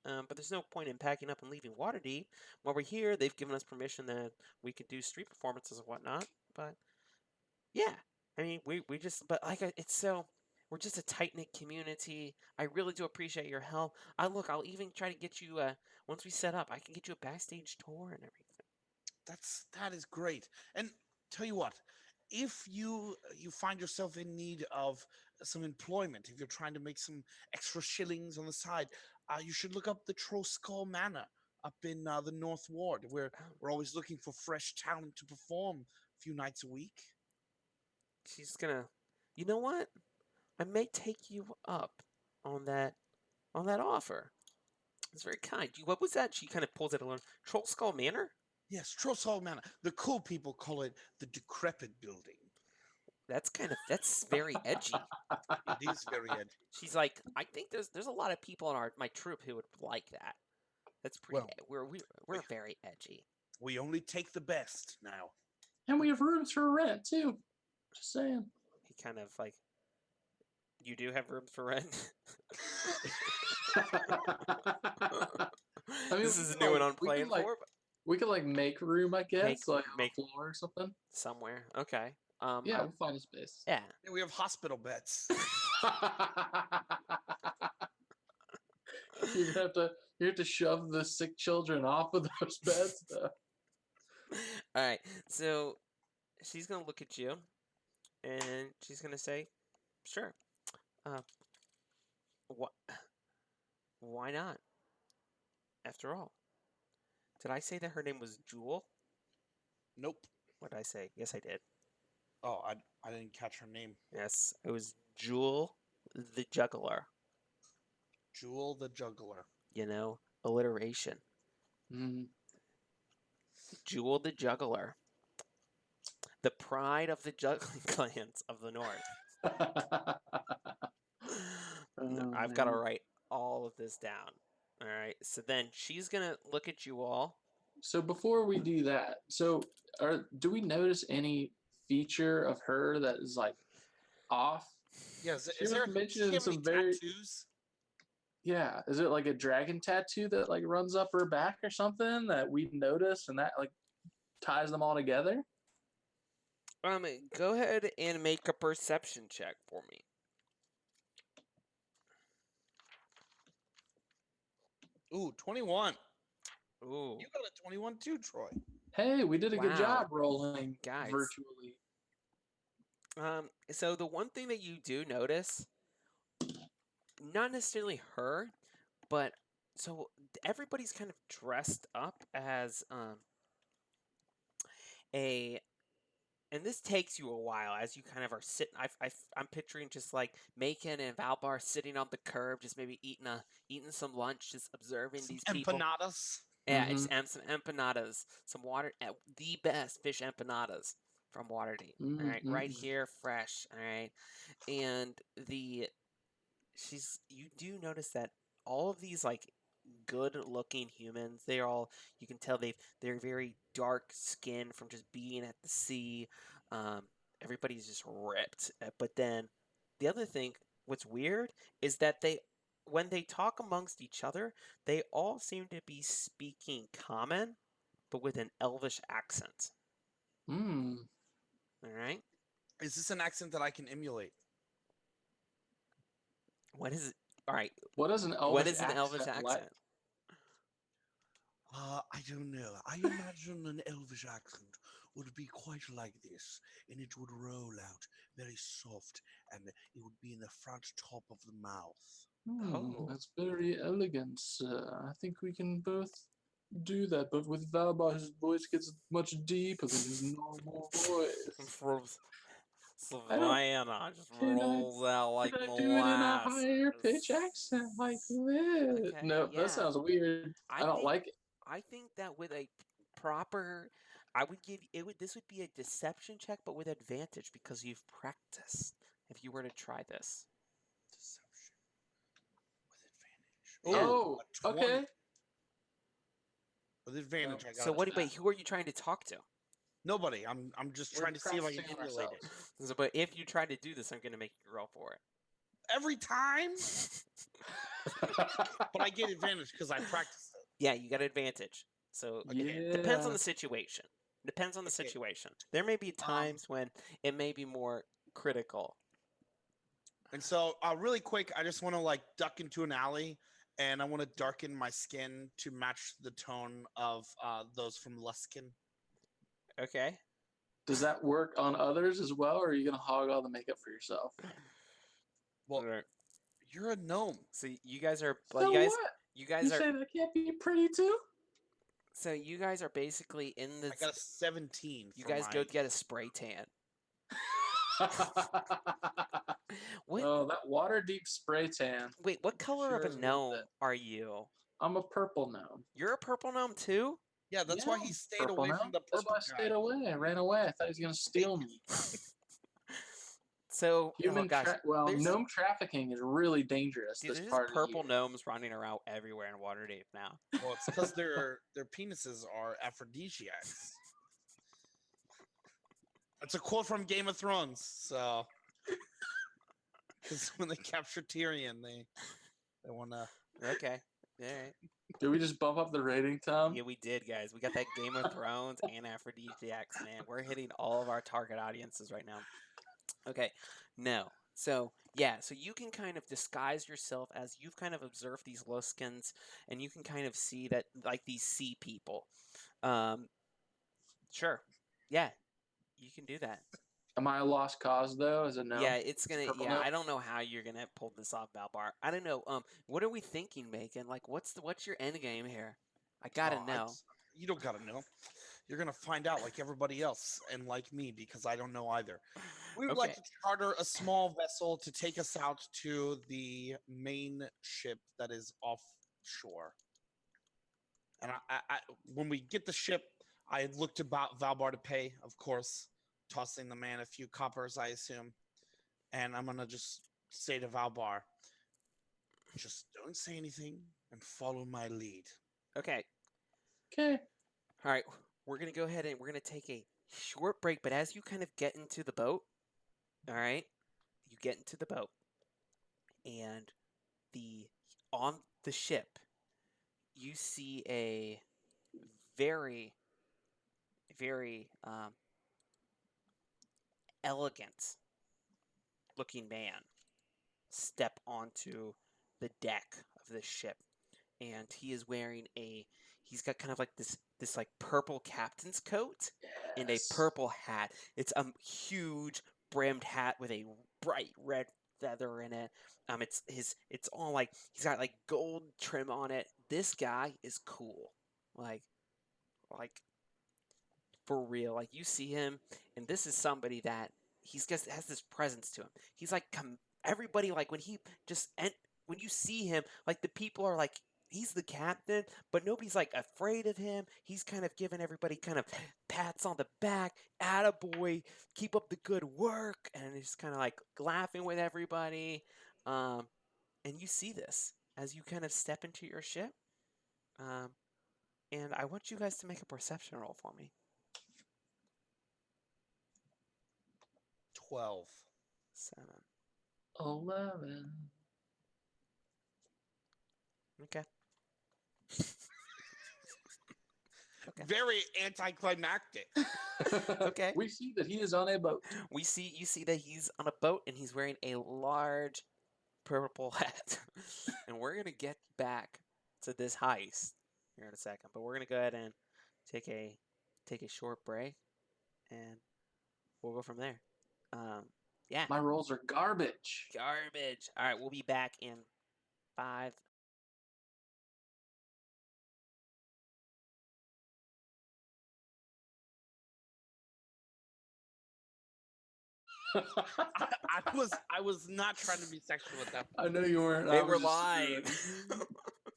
But there's no point in packing up and leaving Waterdeep. While we're here, they've given us permission that we could do street performances and whatnot. But yeah, I mean, we just, but it's so, we're just a tight knit community. I really do appreciate your help. I'll even try to get you, once we set up, I can get you a backstage tour and everything. That is great. And tell you what, if you find yourself in need of some employment, if you're trying to make some extra shillings on the side, you should look up the Trollskull Manor up in the North Ward, where Oh, we're always looking for fresh talent to perform a few nights a week. she's gonna, you know what? I may take you up on that offer. It's very kind. What was that? She kind of pulls it along. Troll Skull Manor? Yes, Trollskull Manor. The cool people call it the Decrepit Building. That's very edgy. It is very edgy. She's like, I think there's a lot of people in my troupe who would like that. That's pretty. Well, We're very edgy. we only take the best now. And we have rooms for rent too. Just saying. He kind of like, you do have rooms for rent. I mean, This is a new one I'm playing for. But we could like make room, I guess, like make on the floor or something. somewhere. Okay. Yeah, we'll find a space. Yeah. Yeah, we have hospital beds. you have to shove the sick children off of those beds. All right. So she's gonna look at you, and she's gonna say, "Sure. What? Why not? After all, did I say that her name was Jewel? Nope. What did I say? Yes, I did. Oh, I didn't catch her name. Yes, it was Jewel the Juggler. Jewel the Juggler. You know, alliteration. Mm. Jewel the Juggler. The pride of the juggling clans of the North. I've got to write all of this down. All right. So then she's going to look at you all. So before we do that, do we notice any feature of her that is like off? Yes. She was mentioning some very tattoos. Yeah. Is it like a dragon tattoo that like runs up her back or something that we notice and that like ties them all together? Go ahead and make a perception check for me. Ooh, 21. Ooh. You got a 21 too, Troy. Hey, we did a good Wow. job rolling Guys. virtually. So the one thing that you do notice, not necessarily her, but so everybody's kind of dressed up as and this takes you a while as you kind of are sitting. I'm picturing just like Macon and Valbar sitting on the curb, just maybe eating some lunch, just observing these people. Empanadas. Yeah, and some empanadas, some water, the best fish empanadas from Waterdeep. All right, right here, fresh. All right, and you do notice that all of these like good-looking humans, you can tell they're very dark skin from just being at the sea. Everybody's just ripped. But then the other thing, what's weird is that when they talk amongst each other, they all seem to be speaking common, but with an elvish accent. Mm. All right. Is this an accent that I can emulate? What is it? All right. What is an Elvish accent? Like? I don't know. I imagine an Elvish accent would be quite like this, and it would roll out very soft, and it would be in the front top of the mouth. That's very elegant, sir. I think we can both do that, but with Valbar, his voice gets much deeper than his normal voice. From Savannah just rolls out like Can I molasses. do it in a higher pitch accent like this? Okay, No, yeah. that sounds weird. I don't like it. I think that with a proper, I would give it would this would be a deception check, but with advantage because you've practiced. If you were to try this. Deception with advantage. Yeah. Oh, a 20. okay. With advantage, Well, I got So a what? 20. Wait, who are you trying to talk to? Nobody. I'm just We're trying to see if I can practicing on emulate it. ourselves. So, but if you try to do this, I'm going to make you roll for it. Every time, but I get advantage because I practiced it. Yeah, you got advantage. So Yeah. depends on the situation. Depends on the Okay. situation. There may be times when it may be more critical. And so, really quick, I just want to like duck into an alley, and I want to darken my skin to match the tone of those from Luskin. Okay. Does that work on others as well, or are you gonna hog all the makeup for yourself? Well, Alright. you're a gnome. So you guys are. So Well, you what? guys are. saying I can't be pretty too? So you guys are basically in the. I got a 17. You for guys my... go get a spray tan. What? Oh, that Waterdeep spray tan. Wait, what color Sure of a is worth gnome it. are you? I'm a purple gnome. You're a purple gnome too? Yeah, that's Yeah, why he I'm stayed purple away gnome. from the That's purple why I stayed guy. away. I ran away. I thought he was gonna steal me. So, Human, gosh, there's gnome trafficking is really dangerous dude, this there's part purple of the year. gnomes running around everywhere in Waterdeep now. Well, it's because their penises are aphrodisiacs. That's a quote from Game of Thrones. So, because when they capture Tyrion, they want to. Okay, all right. Did we just bump up the rating, Tom? Yeah, we did, guys. We got that Game of Thrones and aphrodisiacs, man. We're hitting all of our target audiences right now. Okay, no. So, yeah, so you can kind of disguise yourself as you've kind of observed these Luskins, and you can kind of see that, like, these sea people. Sure. Yeah, you can do that. Am I a lost cause though? As a gnome? Yeah, it's gonna. purple Yeah, gnome? I don't know how you're gonna pull this off, Balbar. I don't know. What are we thinking, Megan? Like, what's your end game here? I gotta know. You don't gotta know. You're gonna find out like everybody else and like me because I don't know either. We would like Okay. to charter a small vessel to take us out to the main ship that is offshore. And when we get the ship, I looked about Valbar to pay, of course, tossing the man a few coppers, I assume. And I'm gonna just say to Valbar, just don't say anything and follow my lead. Okay. Okay. All right. We're gonna go ahead and we're gonna take a short break. But as you kind of get into the boat, all right, you get into the boat, and on the ship, you see a very, very elegant looking man step onto the deck of the ship, and he is wearing he's got kind of like this like purple captain's coat and a Yes. purple hat. It's a huge brimmed hat with a bright red feather in it. It's all like he's got like gold trim on it. This guy is cool. Like for real. Like you see him, and this is somebody that he's just has this presence to him. He's like everybody like when when you see him, like the people are like he's the captain, but nobody's like afraid of him. He's kind of giving everybody kind of pats on the back, attaboy, keep up the good work, and he's kind of like laughing with everybody. And you see this as you kind of step into your ship. And I want you guys to make a perception roll for me. 12. 7. 11. Okay. Very anticlimactic. Okay. We see that he is on a boat. You see that he's on a boat and he's wearing a large purple hat. And we're gonna get back to this heist here in a second. But we're gonna go ahead and take a short break and we'll go from there. Yeah. My rolls are garbage. Garbage. Alright, we'll be back in 5. I was not trying to be sexual at that point. I know you weren't. They I were was just live.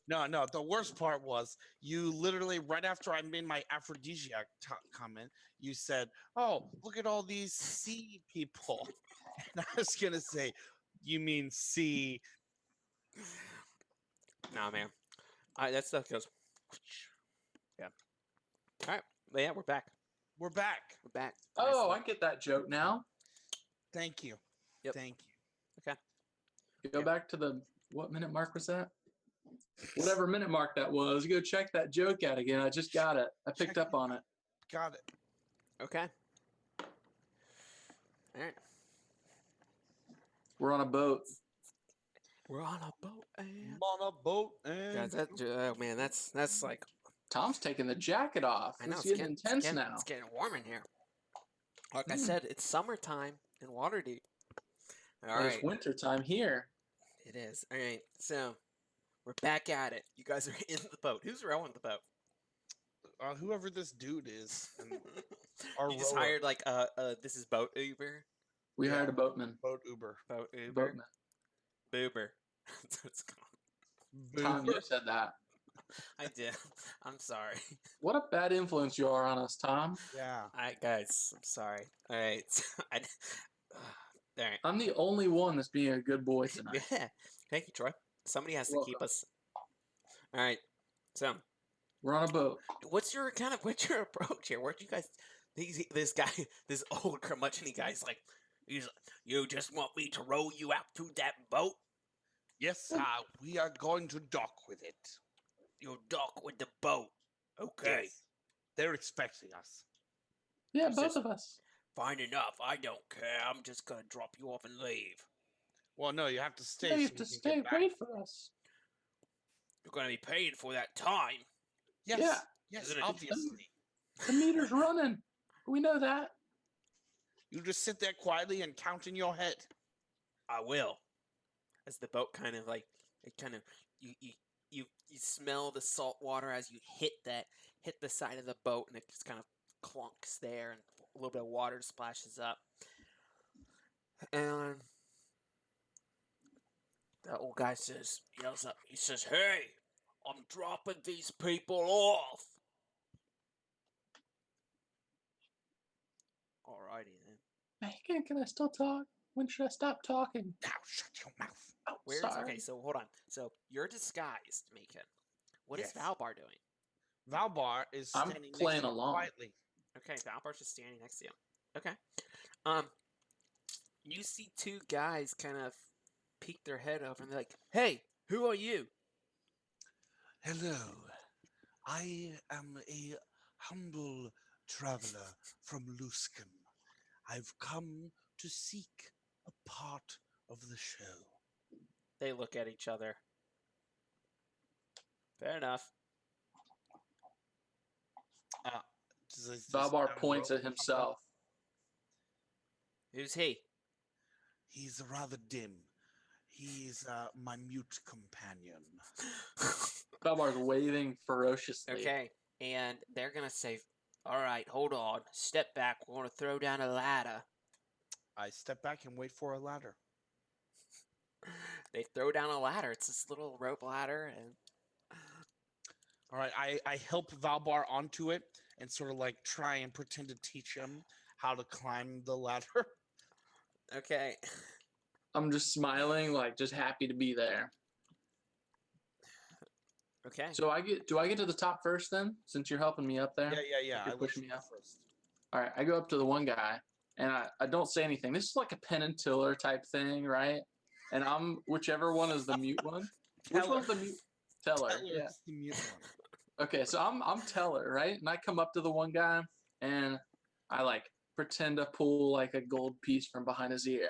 No. The worst part was you literally right after I made my aphrodisiac comment, you said, "Oh, look at all these sea people," and I was gonna say, "You mean sea?" Nah, man. That stuff goes. Yeah. All right. But yeah, we're back. We're back. We're back. Oh, Nicely. I get that joke now. Thank you. Yep. Thank you. Okay. Go Yeah. back to the what minute mark was that? Whatever minute mark that was. Go check that joke out again. I just got it. I picked Check up on it. Got it. Okay. All right. We're on a boat. We're on a boat. I'm on a boat Guys, and oh man, that's like Tom's taking the jacket off. I know It's it's getting intense now. It's getting warm in here. Like I Mm. said, it's summertime in Waterdeep. All And right, it's winter time here. it is. All right, so we're back at it. You guys are in the boat. Who's rowing the boat? whoever this dude is. And our You just rower. hired like this is boat Uber. We Yeah. hired a boatman. Boat Uber. Boat Uber. Boatman. Boober. That's what it's called. Tom, you said that. I did. I'm sorry. What a bad influence you are on us, Tom. Yeah. All right, guys. I'm sorry. All right. All right. I'm the only one that's being a good boy tonight. Yeah. Thank you, Troy. Somebody has to You're keep us. All right. So, We're on a boat. what's your approach here? Where'd you guys? This guy, this old curmudgeon guy's like, you just want me to row you out to that boat? Yes, we are going to dock with it. You'll dock with the boat. Okay. Yes. They're expecting us. Yeah, He both says- of us. Fine enough. I don't care. I'm just gonna drop you off and leave. Well, no, you have to stay. Yeah, you so have to we can stay. get back. Wait for us. You're gonna be paying for that time. Yes. Yeah. Yes, Isn't it- obviously. The meter's running. We know that. You just sit there quietly and count in your head. I will. As the boat kind of like it kind of you smell the salt water as you hit the side of the boat and it just kind of clunks there and a little bit of water splashes up. And the old guy yells up. He says, "Hey, I'm dropping these people off." Alrighty then. Megan, can I still talk? When should I stop talking? Now shut your mouth. Oh, Where's sorry. okay? So hold on. So you're disguised, Macon. What is Yes. Valbar doing? Valbar is I'm standing playing next to you along. quietly. Okay, Valbar's just standing next to you. Okay. You see two guys kind of peek their head over and they're like, "Hey, who are you?" Hello. I am a humble traveler from Luskan. I've come to seek a part of the show. They look at each other. Fair enough. Valbar points at himself. Who's he? He's rather dim. He's my mute companion. Valbar's waving ferociously. Okay, and they're gonna say, "All right, hold on, step back. We're gonna throw down a ladder." I step back and wait for a ladder. They throw down a ladder. It's this little rope ladder, and All right, I help Valbar onto it and sort of like try and pretend to teach him how to climb the ladder. okay. I'm just smiling, like just happy to be there. Okay. So do I get to the top first then, since you're helping me up there? Yeah. You're I let pushing you me up. first. All right, I go up to the one guy, and I don't say anything. This is like a Penn and Tiller type thing, right? And I'm whichever one is the mute one. Which Teller. one's the mute? Teller. Teller Yeah. is the mute one. Okay, so I'm Teller, right? And I come up to the one guy, and I like pretend to pull like a gold piece from behind his ear,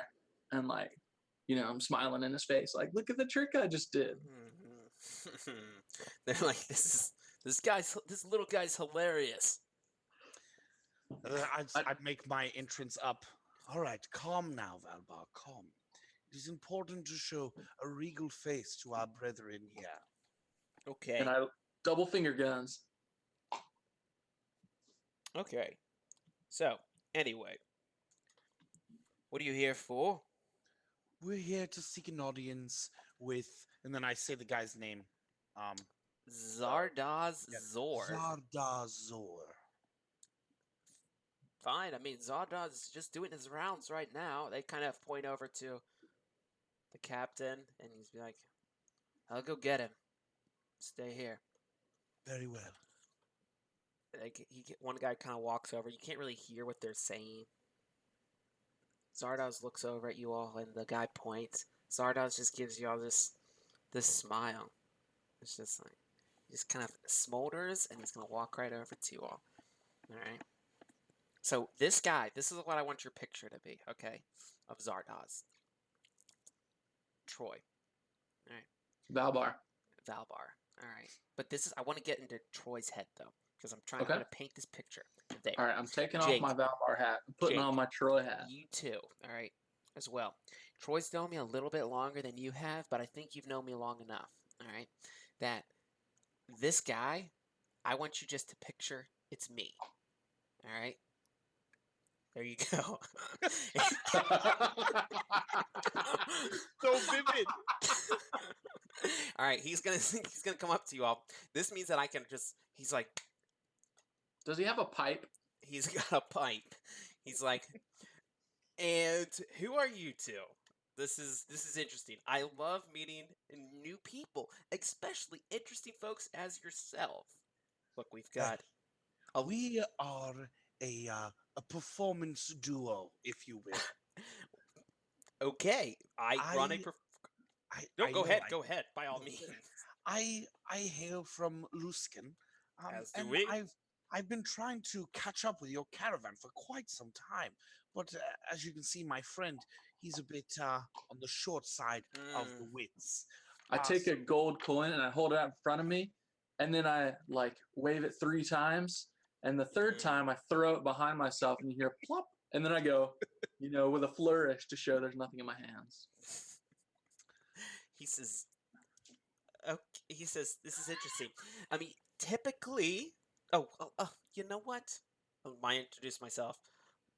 and like, I'm smiling in his face, like, look at the trick I just did. They're like, this little guy's hilarious. I'd make my entrance up. All right, calm now, Valbar, calm. It is important to show a regal face to our brethren here. Okay. And I double finger guns. Okay. So, anyway, what are you here for? We're here to seek an audience with, and then I say the guy's name, Zardoz Yeah, Zord. Zardazor. Fine. I mean, Zardoz is just doing his rounds right now. They kind of point over to the captain, and he's like, "I'll go get him. Stay here." Very well. Like one guy kind of walks over. You can't really hear what they're saying. Zardoz looks over at you all, and the guy points. Zardoz just gives you all this smile. It's just like he just kind of smolders, and he's gonna walk right over to you all. All right. So this guy, this is what I want your picture to be, okay, of Zardoz. Troy. All right. Valbar. Valbar. All right. But this is I want to get into Troy's head though, because I'm Okay. gonna paint this picture. There. All right, I'm taking Jake. off my Valbar hat, putting Jake, on my Troy hat. You too. All right. As well. Troy's known me a little bit longer than you have, but I think you've known me long enough. All right. That this guy, I want you just to picture it's me. All right. There you go. So vivid. All right, he's gonna come up to you all. This means that I can just. He's like, Does he have a pipe? he's got a pipe. He's like, and who are you two? This is interesting. I love meeting new people, especially interesting folks as yourself. Look, we've got. We are a performance duo, if you will. Okay, I run a. No, I go know, ahead. Go ahead. By all means. I hail from Luskin, As do and we. I've been trying to catch up with your caravan for quite some time, but as you can see, my friend, he's a bit on the short side of the wits. I take a gold coin and I hold it out in front of me, and then I like wave it 3 times, and the third time I throw it behind myself, and you hear plop, and then I go, with a flourish to show there's nothing in my hands. He says, okay, he says, this is interesting. I mean, typically, you know what? I introduce myself.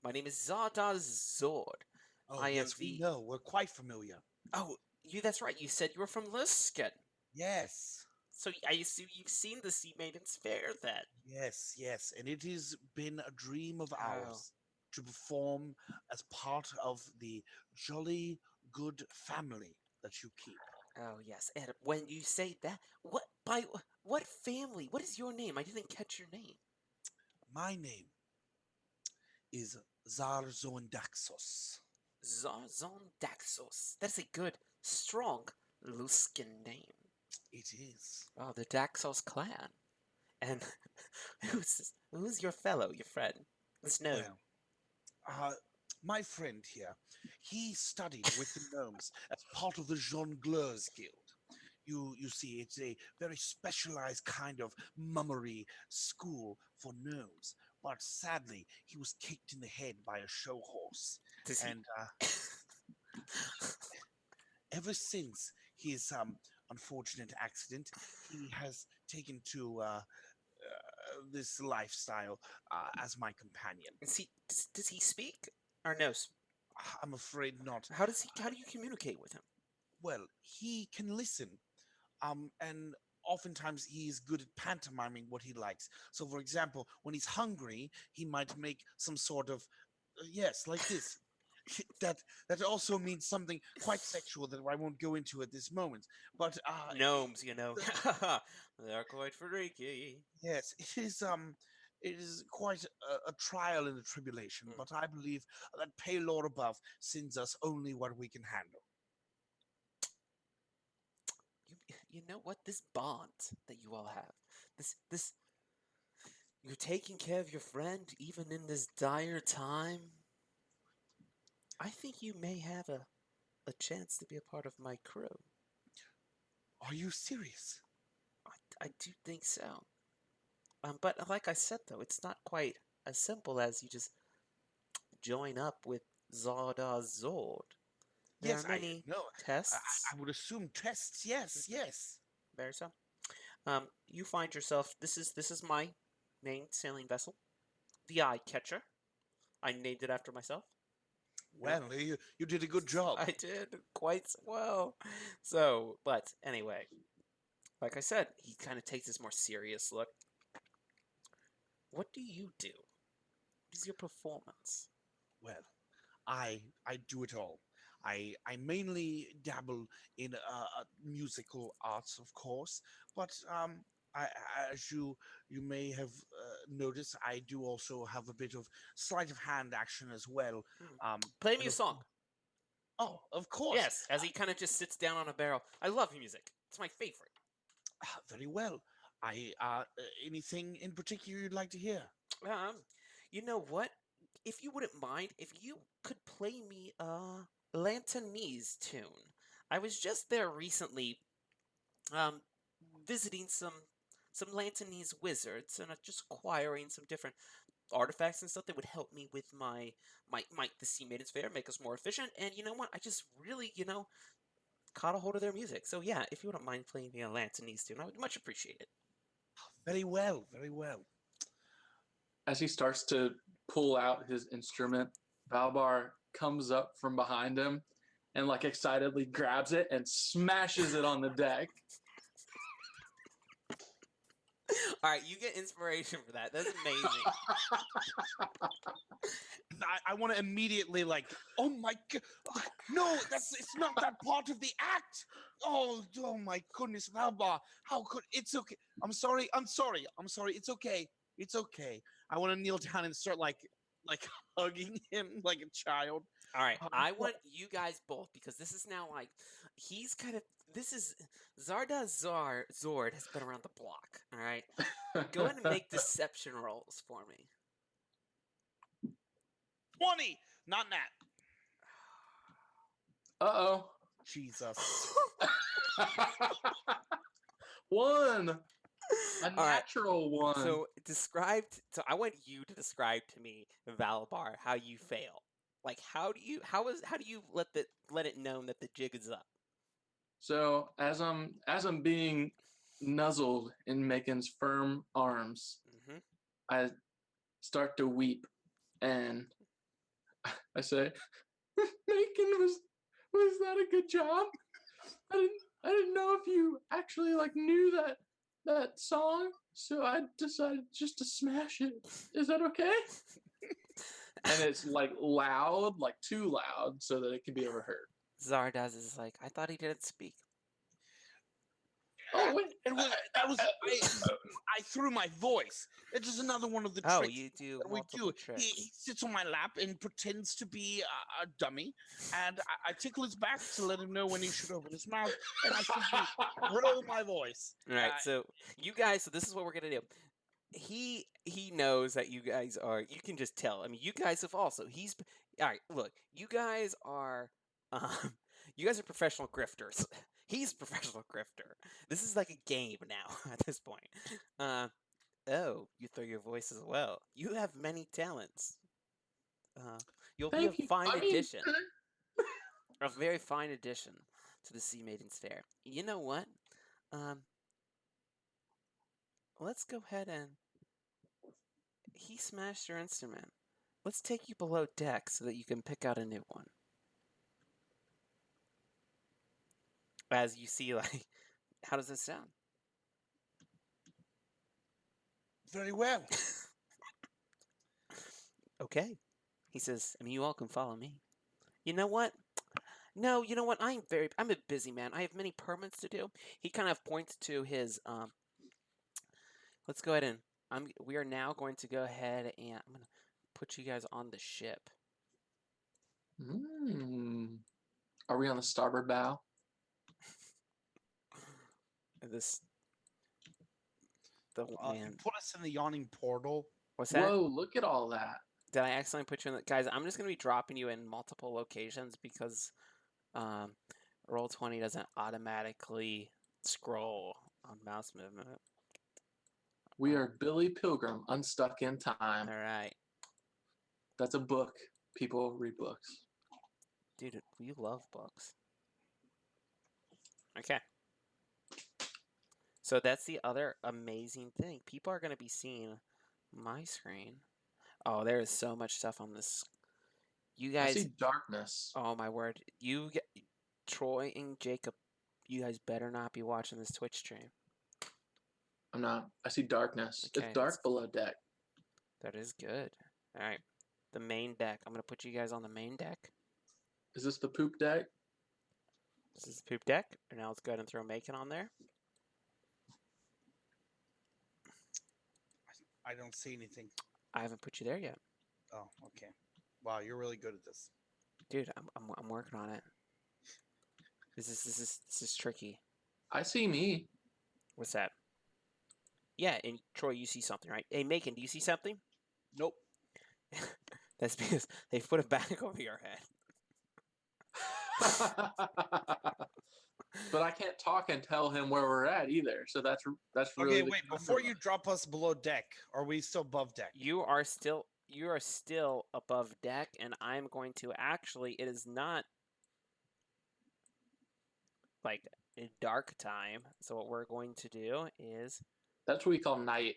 My name is Zardoz Zord. Oh, I am yes, we know. We're quite familiar. Oh, that's right. You said you were from Luskin. Yes. So I assume you've seen the Sea Maidens Fair then. Yes, and it has been a dream of ours to perform as part of the jolly good family that you keep. Oh yes, and when you say that, what family? What is your name? I didn't catch your name. My name is Zarzondaxos. Zarzondaxos. That's a good, strong Luskin name. It is. Oh, the Daxos clan. And who's your friend? This gnome. Well, my friend here, he studied with the gnomes as part of the Jongleurs Guild. You see, it's a very specialized kind of mummery school for gnomes. But sadly, he was kicked in the head by a show horse. And ever since his unfortunate accident, he has taken to this lifestyle as my companion. Does he speak or no? I'm afraid not. How do you communicate with him? Well, he can listen, and oftentimes he's good at pantomiming what he likes. So, for example, when he's hungry, he might make some sort of yes, like this. That also means something quite sexual that I won't go into at this moment. But gnomes, they're quite freaky. Yes, it is quite a trial and a tribulation. But I believe that pale Lord above sends us only what we can handle. You know what? This bond that you all have, this, you're taking care of your friend even in this dire time. I think you may have a chance to be a part of my crew. Are you serious? I do think so. But like I said, though, it's not quite as simple as you just join up with Zardoz Zord. There Yes, are many tests. I would assume tests. Yes. Very so. You find yourself. This is my main sailing vessel, the Eye Catcher. I named it after myself. Well, you did a good job. I did quite well. So, but anyway, like I said, he kind of takes this more serious look. What do you do? What is your performance? Well, I do it all. I mainly dabble in musical arts, of course, but I, as you may have noticed, I do also have a bit of sleight of hand action as well. Play me And a song. of course, Yes, as he kind of just sits down on a barrel. I love music. It's my favorite. very well. I anything in particular you'd like to hear? Um, you know what? If you wouldn't mind, if you could play me a Lantanese tune. I was just there recently, um, visiting some Lantanese wizards and just acquiring some different artifacts and stuff that would help me with my the Sea Maiden's Fair, make us more efficient. And you know what? I just really, caught a hold of their music. So yeah, if you wouldn't mind playing me a Lantanese tune, I would much appreciate it. Very well, very well. As he starts to pull out his instrument, Valbar comes up from behind him and like excitedly grabs it and smashes it on the deck. All right, you get inspiration for that. That's amazing. I want to immediately oh my god, no, it's not that part of the act. Oh my goodness, Valbar, how could it's okay? I'm sorry. It's okay. It's okay. I want to kneel down and start like hugging him like a child. All right, Um, I want you guys both because this is now like he's kind of this is Zord has been around the block. All right, go ahead and make deception rolls for me. 20, not Nat. Uh-oh. Jesus. 1. A All right, natural 1. So I want you to describe to me, Valbar, how you fail. Like how do you let it known that the jig is up? So as I'm being nuzzled in Macon's firm arms, Mm-hmm. I start to weep and I say, Macon, was that a good job? I didn't know if you actually like knew that song, so I decided just to smash it. Is that okay? And it's like loud, like too loud, so that it can be overheard. Zardoz is like, I thought he didn't speak. Oh wait, I threw my voice. It's just another one of the Oh, tricks you do that we multiple do. tricks. He sits on my lap and pretends to be a dummy, and I tickle his back to let him know when he should open his mouth, and I simply roll my voice. All right, so you guys, so this is what we're gonna do. He knows that you guys are. You can just tell. I mean, you guys have also. He's all right. Look, you guys are. You guys are professional grifters. He's a professional grifter. This is like a game now at this point. Oh, you throw your voice as well. You have many talents. You'll be a thank you. fine I mean, addition. A very fine addition to the Sea Maiden's Fair. You know what? Let's go ahead and he smashed your instrument. Let's take you below deck so that you can pick out a new one. As you see, like, how does this sound? Very well. Okay. He says, I mean, you all can follow me. You know what? No, you know what? I'm a busy man. I have many permits to do. He kind of points to his, let's go ahead and, we are now going to go ahead and I'm going to put you guys on the ship. Are we on the starboard bow? You put us in the yawning portal. What's that? Whoa, look at all that. Did I accidentally put you in the... Guys, I'm just going to be dropping you in multiple locations because Roll20 doesn't automatically scroll on mouse movement. We are Billy Pilgrim, Unstuck in Time. All right. That's a book. People read books. Dude, we love books. Okay. So that's the other amazing thing. People are going to be seeing my screen. Oh, there is so much stuff on this. You guys... I see darkness. Oh, my word. Troy and Jacob, you guys better not be watching this Twitch stream. I'm not. I see darkness. Okay, It's dark below deck. that is good. All right, the main deck. I'm gonna put you guys on the main deck. Is this the poop deck? This is the poop deck. And now let's go ahead and throw Macon on there. I don't see anything. I haven't put you there yet, Oh, okay. Wow, you're really good at this. dude. I'm working on it. This is tricky. I see me. What's that? Yeah, and Troy, you see something, right? Hey, Macon, do you see something? Nope. That's because they put it back over your head. But I can't talk and tell him where we're at either. So that's really Okay, the wait. Before you drop us below deck, are we still above deck? You are still above deck, and I'm going to actually. It is not like a dark time. So what we're going to do is That's what we call night.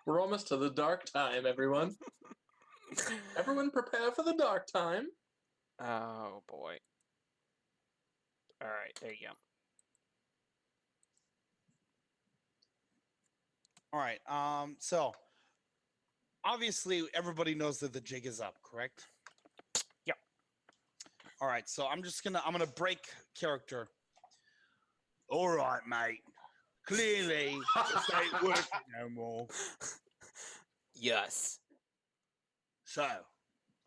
We're almost to the dark time, everyone. Everyone prepare for the dark time. Oh boy. All right, there you go. All right. So obviously everybody knows that the jig is up, correct? Yep. All right. So I'm gonna break character. All right, mate. Clearly, this ain't working no more. Yes. So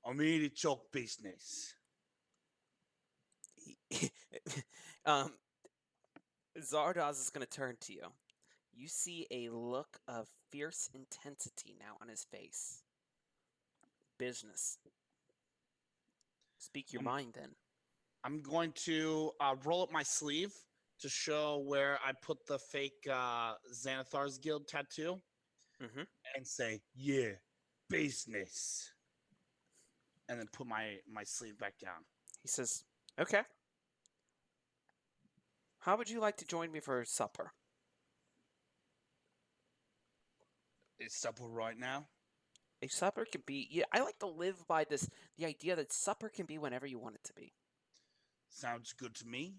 I'm here to talk business. Zardoz is going to turn to you. You see a look of fierce intensity now on his face. Business. Speak your mind, then. I'm going to roll up my sleeve to show where I put the fake Xanathar's Guild tattoo and say, yeah, business. And then put my sleeve back down. He says, okay. How would you like to join me for supper? It's supper right now. A supper can be. Yeah, I like to live by the idea that supper can be whenever you want it to be. Sounds good to me.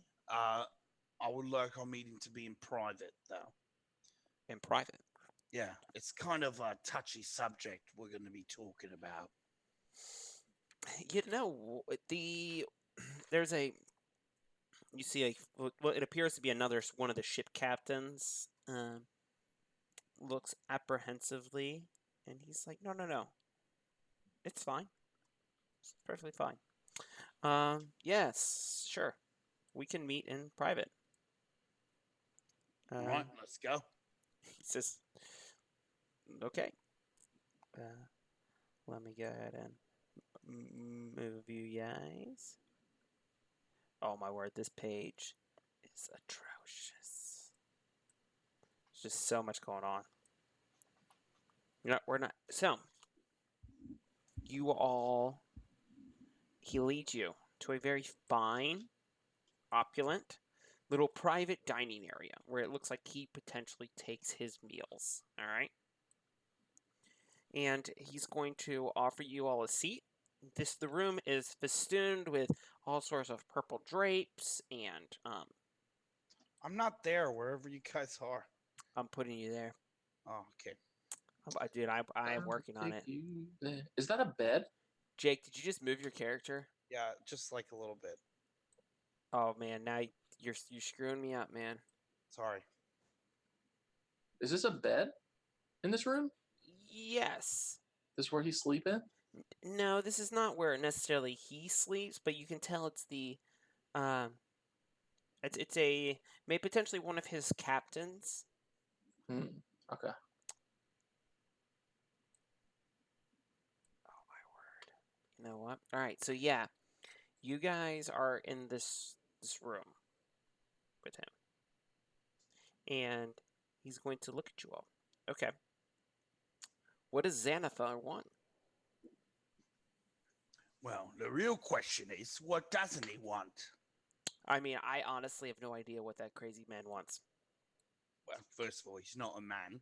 I would like our meeting to be in private, though. In private. Yeah, it's kind of a touchy subject we're going to be talking about. You know, there's a. You see what it appears to be one of the ship captains. Looks apprehensively, and he's like, no. It's fine. It's perfectly fine. Yes, sure. We can meet in private. All right, let's go. He says, okay. Let me go ahead and move you guys. Oh my word, this page is atrocious. There's just so much going on. We're not. So, he leads you to a very fine, opulent, little private dining area where it looks like he potentially takes his meals. All right. And he's going to offer you all a seat. The room is festooned with all sorts of purple drapes, and I'm not there wherever you guys are. I'm putting you there. Oh, okay. Dude, I am working on it. Is that a bed? Jake, did you just move your character? Yeah, just like a little bit. Oh man, now you're screwing me up, man. Sorry. Is this a bed in this room? Yes. This is where he's sleeping? No, this is not where necessarily he sleeps, but you can tell it's the it's a may potentially one of his captains. Okay. Oh my word. You know what? All right, so yeah. You guys are in this room with him. And he's going to look at you all. Okay. What does Xanathar want? Well, the real question is, what doesn't he want? I mean, I honestly have no idea what that crazy man wants. Well, first of all, he's not a man.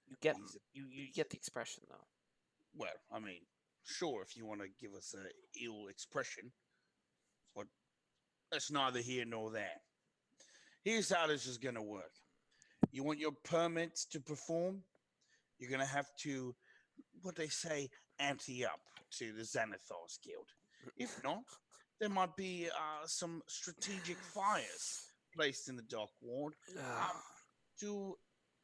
You get you get the expression though. Well, I mean, sure, if you want to give us a ill expression, but that's neither here nor there. Here's how this is gonna work. You want your permits to perform? You're going to have to, what they say, ante up to the Xanathars Guild. If not, there might be some strategic fires placed in the dock ward to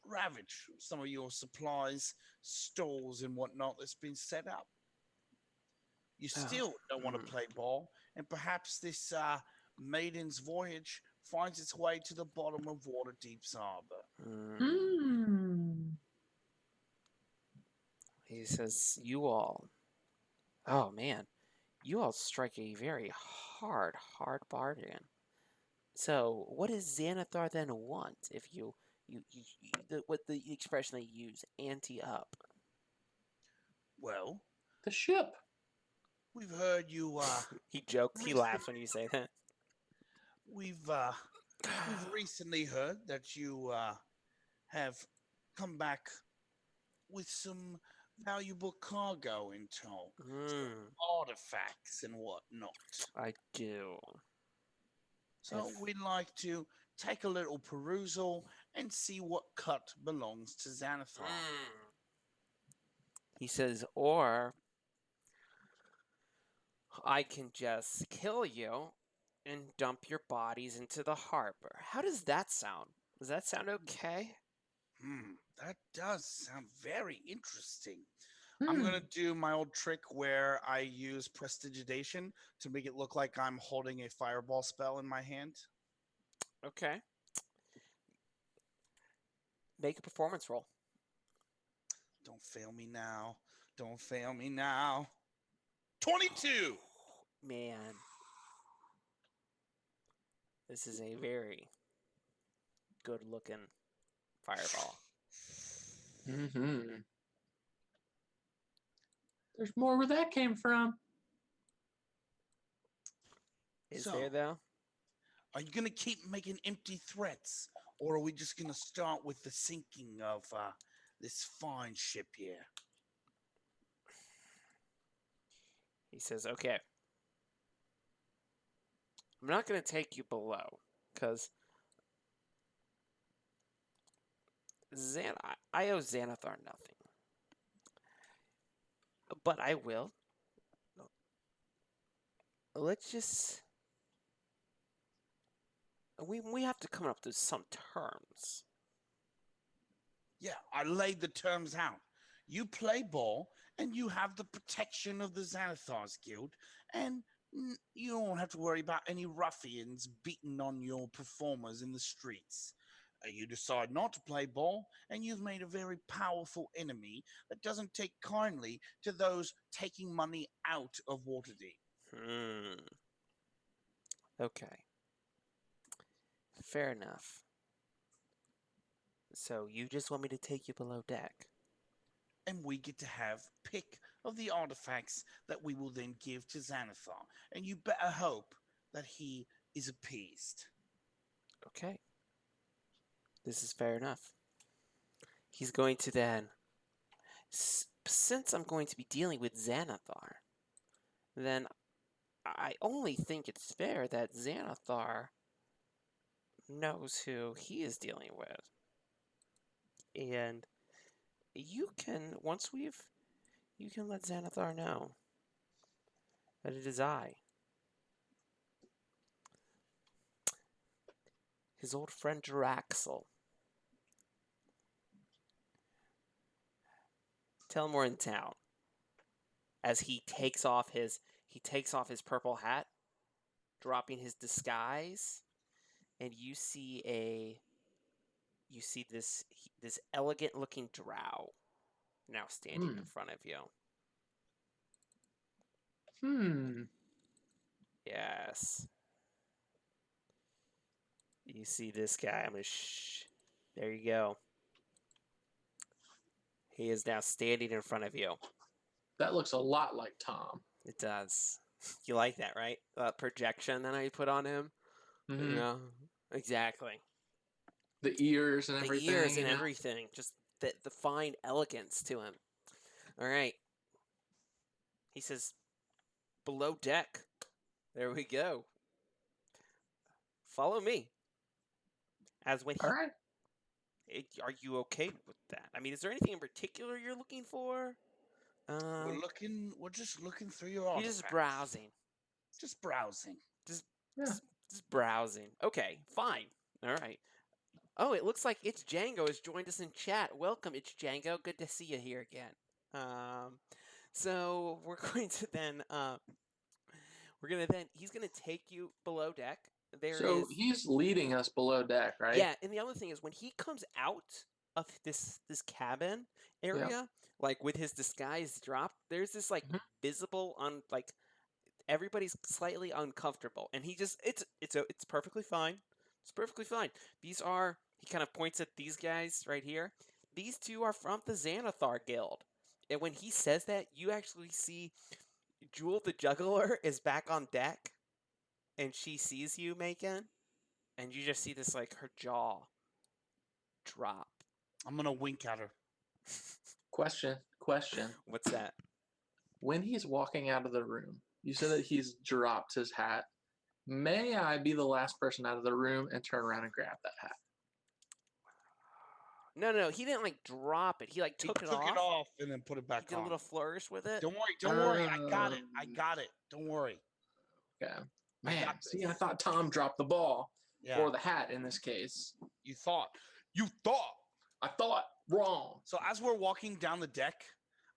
ravage some of your supplies, stores, and whatnot that's been set up. You still don't want to play ball, and perhaps this maiden's voyage finds its way to the bottom of Waterdeep's harbor. He says, "You all, oh man, you all strike a very hard bargain. So, what does Xanathar then want if you what the expression they use, ante up?" Well, The ship. we've heard you. He jokes. He laughs when you say that. We've recently heard that you have come back with some valuable cargo in tow, some artifacts and whatnot. I do. So we'd like to take a little perusal and see what cut belongs to Xanathar. He says, or I can just kill you and dump your bodies into the harbor. How does that sound? Does that sound okay? That does sound very interesting. I'm going to do my old trick where I use prestidigitation to make it look like I'm holding a fireball spell in my hand. Okay. Make a performance roll. Don't fail me now. Don't fail me now. 22! Man. This is a very good looking fireball. There's more where that came from. Is there, though? Are you going to keep making empty threats? Or are we just going to start with the sinking of this fine ship here? He says, okay. I'm not going to take you below, because I owe Xanathar nothing. But I will. Let's just... We have to come up with some terms. Yeah, I laid the terms out. You play ball, and you have the protection of the Xanathars Guild, and you don't have to worry about any ruffians beating on your performers in the streets. You decide not to play ball, and you've made a very powerful enemy that doesn't take kindly to those taking money out of Waterdeep. Okay. Fair enough. So you just want me to take you below deck? And we get to have pick of the artifacts that we will then give to Xanathar. And you better hope that he is appeased. Okay. This is fair enough. He's going to then, since I'm going to be dealing with Xanathar, then I only think it's fair that Xanathar knows who he is dealing with. And you can let Xanathar know that it is I, his old friend Draxel. Tell him we're in town. As he takes off his purple hat, dropping his disguise, and you see this elegant looking drow now standing in front of you. Yes. You see this guy. I'm gonna there you go. He is now standing in front of you. That looks a lot like Tom. It does. You like that, right? Projection that I put on him. Yeah, exactly. The ears and everything. The ears and everything. Just the fine elegance to him. All right. He says, below deck. There we go. Follow me. As when All right. Are you okay with that? I mean, is there anything in particular you're looking for? We're just looking through your artifacts. You're just browsing. Just browsing. Just, Yeah. just browsing. Okay, fine. All right. Oh, it looks like It's Django has joined us in chat. Welcome, It's Django. Good to see you here again. So we're going to then, he's gonna take you below deck. So he's leading us below deck, right? Yeah, and the other thing is when he comes out of this cabin area, like with his disguise drop, there's this like visible on like everybody's slightly uncomfortable, and he just it's perfectly fine. It's perfectly fine. He kind of points at these guys right here. These two are from the Xanathar Guild, and when he says that, you actually see Jewel the Juggler is back on deck, and she sees you, Macon, and you just see this like her jaw drop. I'm gonna wink at her. Question. What's that? When he's walking out of the room, you said that he's dropped his hat. May I be the last person out of the room and turn around and grab that hat? No, he didn't like drop it. He like took it off and then put it back on. He did a little flourish with it. Don't worry. I got it. Don't worry. Okay. Man, see, I thought Tom dropped the ball. Yeah. Or the hat in this case. You thought. I thought wrong. So as we're walking down the deck,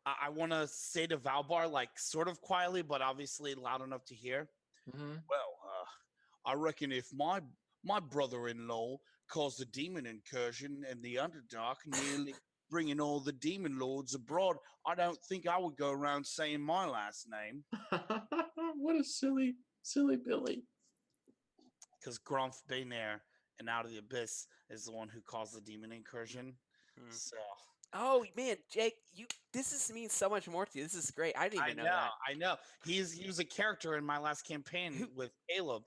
I want to say to Valbar, like sort of quietly, but obviously loud enough to hear. Mm-hmm. Well, I reckon if my brother-in-law caused a demon incursion in the Underdark, nearly bringing all the demon lords abroad, I don't think I would go around saying my last name. What a silly Billy. Because Gromf Baynair and Out of the Abyss is the one who caused the demon incursion. So. Oh man, Jake, this means so much more to you. This is great. I didn't even know that. I know. He was a character in my last campaign with Caleb.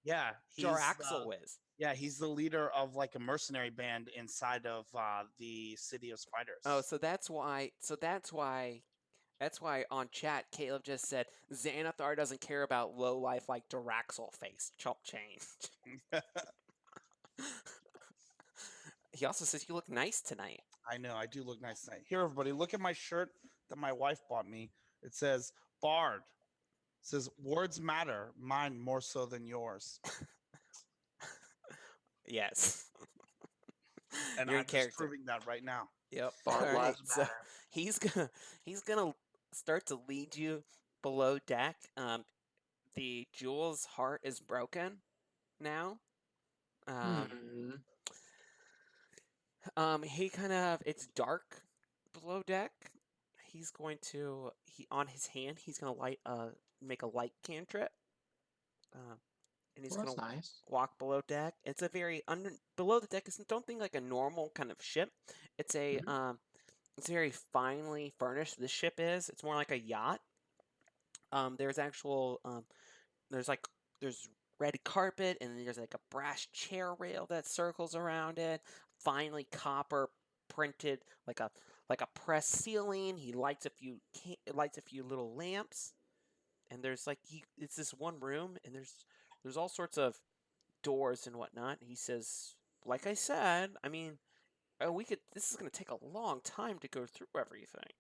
Jaraxel is. Yeah, he's the leader of like a mercenary band inside of the City of Spiders. Oh, so that's why. That's why on chat, Caleb just said Xanathar doesn't care about low life like Jaraxel face chop chain. He also says you look nice tonight. I know, I do look nice tonight. Here, everybody, look at my shirt that my wife bought me. It says Bard. It says words matter, mine more so than yours. Yes. And I'm just proving that right now. Yep. Bard lives matter. So he's gonna start to lead you below deck. The Jewel's heart is broken now. It's dark below deck. He's going to on his hand he's gonna make a light cantrip. And he's gonna walk below deck. It's a very below the deck. Don't think like a normal kind of ship. It's a it's very finely furnished. This ship is. It's more like a yacht. There's red carpet, and there's like a brass chair rail that circles around it. Finely copper printed, like a pressed ceiling. He lights a few little lamps, and there's it's this one room, and there's all sorts of doors and whatnot. He says, like I said, I mean, this is going to take a long time to go through everything.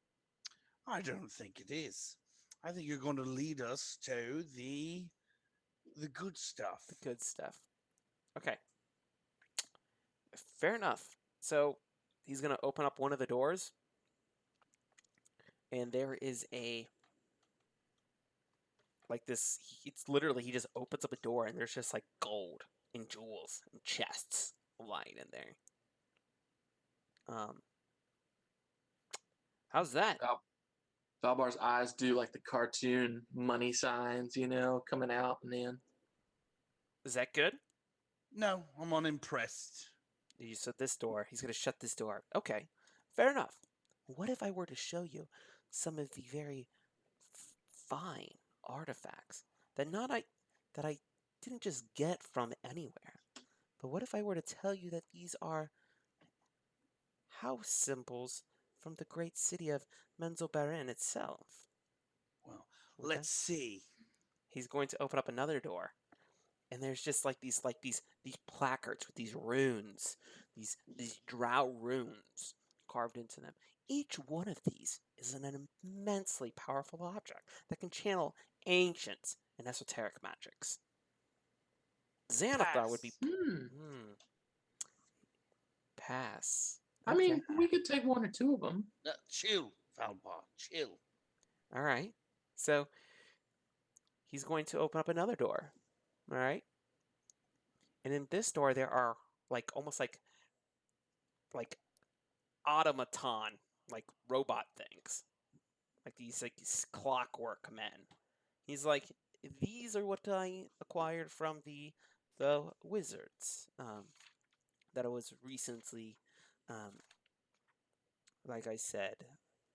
I don't think it is. I think you're going to lead us to the good stuff. The good stuff. Okay. Fair enough. So he's going to open up one of the doors, and there is it's literally, he just opens up a door, and there's just like gold and jewels and chests lying in there. How's that? Valbar's eyes do like the cartoon money signs, coming out and in. Is that good? No, I'm unimpressed. You said this door. He's going to shut this door. Okay, fair enough. What if I were to show you some of the very fine artifacts that I didn't just get from anywhere, but what if I were to tell you that these are house symbols from the great city of Menzoberran itself? Well, let's see. He's going to open up another door, and there's just these placards with these runes these drow runes carved into them. Each one of these is an immensely powerful object that can channel ancient and esoteric magics. Xanathar would be Pass. pass. I Okay. mean, we could take one or two of them. Chill, Valbar. Chill. All right. So he's going to open up another door. All right. And in this door there are almost like automaton, like robot things. Like these clockwork men. He's like, these are what I acquired from the wizards that I was recently, like I said,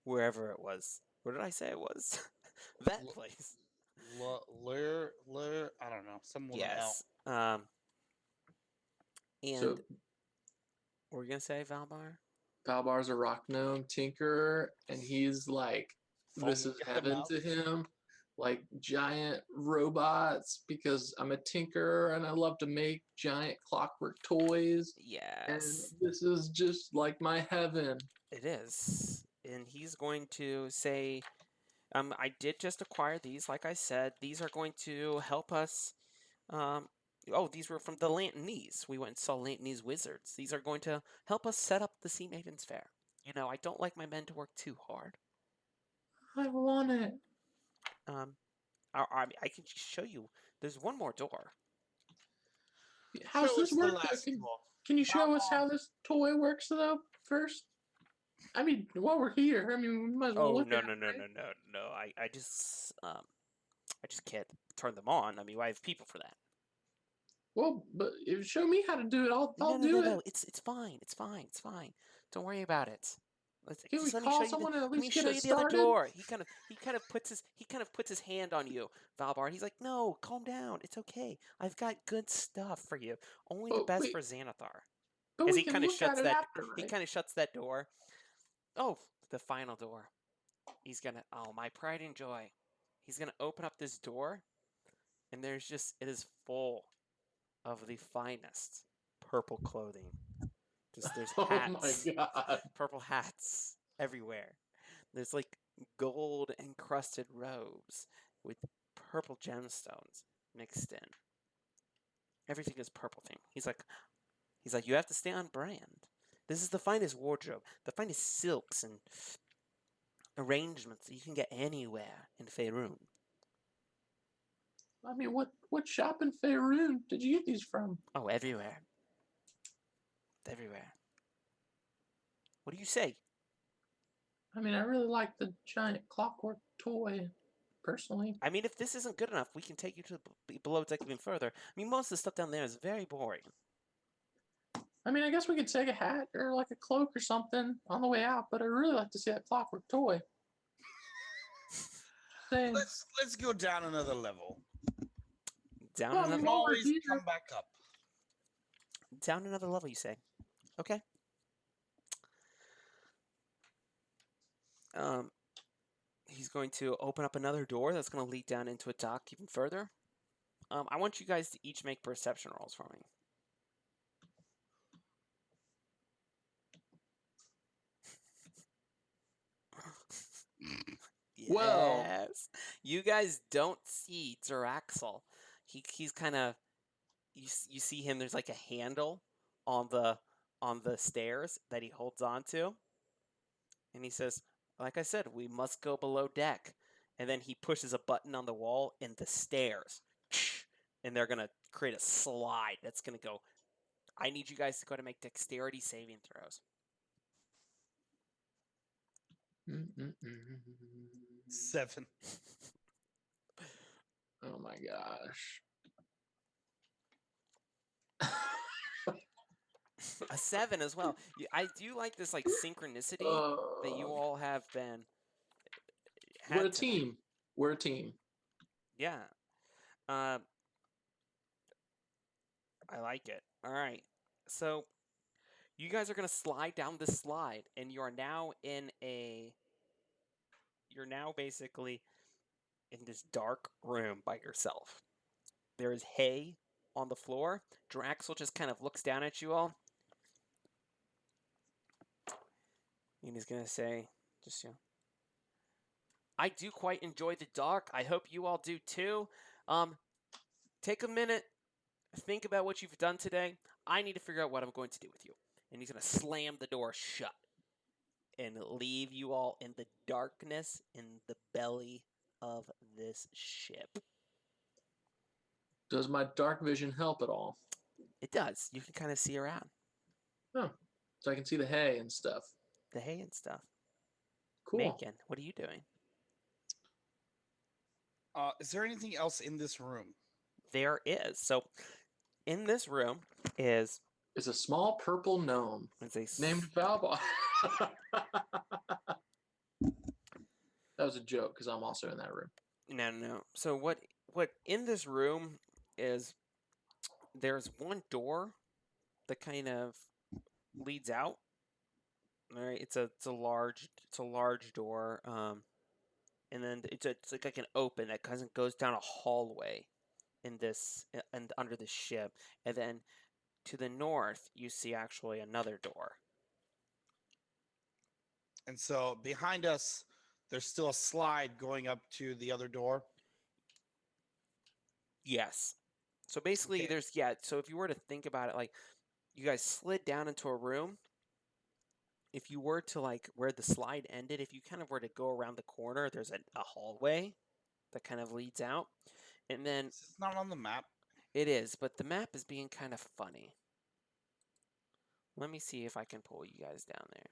wherever it was. Where did I say it was? That place. Lair, I don't know. Someone with an L. Yes. And So what were you gonna say, Valbar? Valbar's a rock gnome tinkerer, and he's like, this Foaming is at the heaven mouth. to him. Like giant robots, because I'm a tinkerer and I love to make giant clockwork toys. And Yes, this is just like my heaven. it is. And he's going to say, I did just acquire these. Like I said, these are going to help us. These were from the Lantanese. We went and saw Lantanese wizards. These are going to help us set up the Sea Maidens Fair. You know, I don't like my men to work too hard. I want it. I can show you. There's one more door. How's Show this us the work? last Can, door. can you show us Valbar. how this toy works though first? I mean, while we're here, I mean, we might as well Oh look no at no it, no right? no no no! I just can't turn them on. I mean, I have people for that. Well, but if you show me how to do it, I'll No, do it. It's fine. It's fine. It's fine. Don't worry about it. Can we Just let me call show you. someone and at Let me least get show it you the other started? door. He kind of puts his hand on you, Valbar. He's like, no, calm down. It's okay. I've got good stuff for you. Only the But best wait, for Xanathar. but As we he can kind of look at shuts it that. after, He right? kind of shuts that door. Oh, the final door. He's gonna. Oh, my pride and joy. He's gonna open up this door, and it is full of the finest purple clothing. There's Oh hats, my god! purple hats everywhere. There's like gold encrusted robes with purple gemstones mixed in. Everything is purple thing. He's like, you have to stay on brand. This is the finest wardrobe, the finest silks and arrangements that you can get anywhere in Faerun. I mean, what shop in Faerun did you get these from? Oh, everywhere. Everywhere. What do you say? I mean, I really like the giant clockwork toy, personally. I mean, if this isn't good enough, we can take you to below deck even further. I mean, most of the stuff down there is very boring. I mean, I guess we could take a hat or like a cloak or something on the way out, but I'd really like to see that clockwork toy. Saying, Let's go down another level. Down well, I another mean, And while we're always here, come back up. down another level, you say? Okay. He's going to open up another door that's going to lead down into a dock even further. I want you guys to each make perception rolls for me. Well. Yes. You guys don't see Duraxel. He's kind of you see him. There's like a handle on the stairs that he holds on to, and he says, "Like I said, we must go below deck." And then he pushes a button on the wall, and the stairs, and they're gonna create a slide that's gonna go. I need you guys to go to make dexterity saving throws. 7. Oh my gosh. A 7 as well. I do like this like synchronicity that you all have been. We're a team. We're a team. Yeah. I like it. All right. So you guys are gonna slide down this slide, and you're now basically in this dark room by yourself. There is hay on the floor. Draxel just kind of looks down at you all. And he's gonna say, just I do quite enjoy the dark. I hope you all do too. Take a minute, think about what you've done today. I need to figure out what I'm going to do with you. And he's gonna slam the door shut and leave you all in the darkness in the belly of this ship. Does my dark vision help at all? It does. You can kind of see around Oh, so I can see the hay and stuff. the hay and stuff. Cool. Macon, what are you doing? Is there anything else in this room? There is. So in this room is It's a small purple gnome named Valbar. That was a joke because I'm also in that room. No. So what in this room is there's one door that kind of leads out. All right, it's a large door. And then it's like an open that kind of goes down a hallway in this and under the ship, and then to the north you see actually another door. And so behind us, there's still a slide going up to the other door. Yes. So basically, Okay. So if you were to think about it, like you guys slid down into a room. If you were to like where the slide ended, if you kind of were to go around the corner, there's a hallway that kind of leads out, and then It's not on the map. it is, but the map is being kind of funny. Let me see if I can pull you guys down there.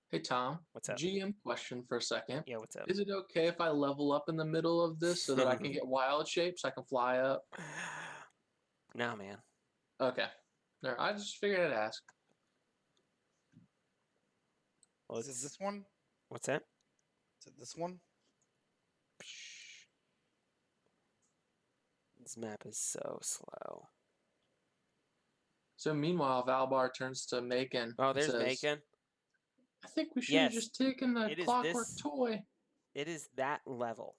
Hey, Tom. What's up? GM question for a second. Yeah, what's up? Is it okay if I level up in the middle of this so that I can get wild shapes? I can fly up? No, man. Okay. No, I just figured I'd ask. Well, Is it this one? What's that? Is it this one? This map is so slow. So meanwhile, Valbar turns to Macon. Oh, there's and says, Macon. I think we should have just taken the It is clockwork this- toy. It is that level.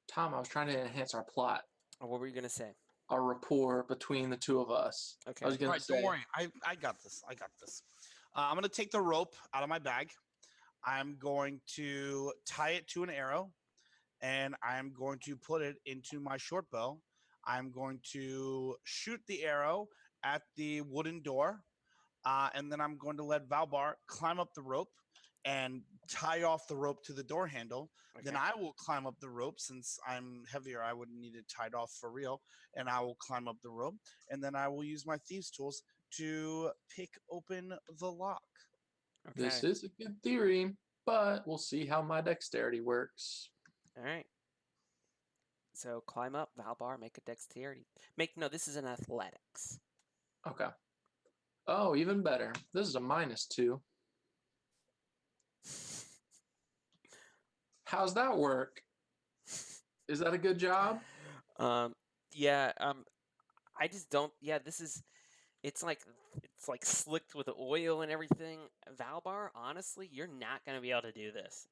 Tom, I was trying to enhance our plot, What were you gonna say? our rapport between the two of us. Okay. I was All going right, to say, don't worry. I got this. I got this. I'm going to take the rope out of my bag. I'm going to tie it to an arrow, and I'm going to put it into my short bow. I'm going to shoot the arrow at the wooden door, and then I'm going to let Valbar climb up the rope and tie off the rope to the door handle. Okay. Then I will climb up the rope. Since I'm heavier, I would need it tied off for real, and I will climb up the rope, and then I will use my thieves' tools to pick open the lock. Okay. this is a good theory, but we'll see how my dexterity works. All right. So climb up, Valbar, make a dexterity. No, this is an athletics. Okay. Oh, even better. This is a -2. How's that work? Is that a good job? Yeah. I just don't. Yeah, this is. It's like slicked with oil and everything. Valbar, honestly, you're not gonna be able to do this.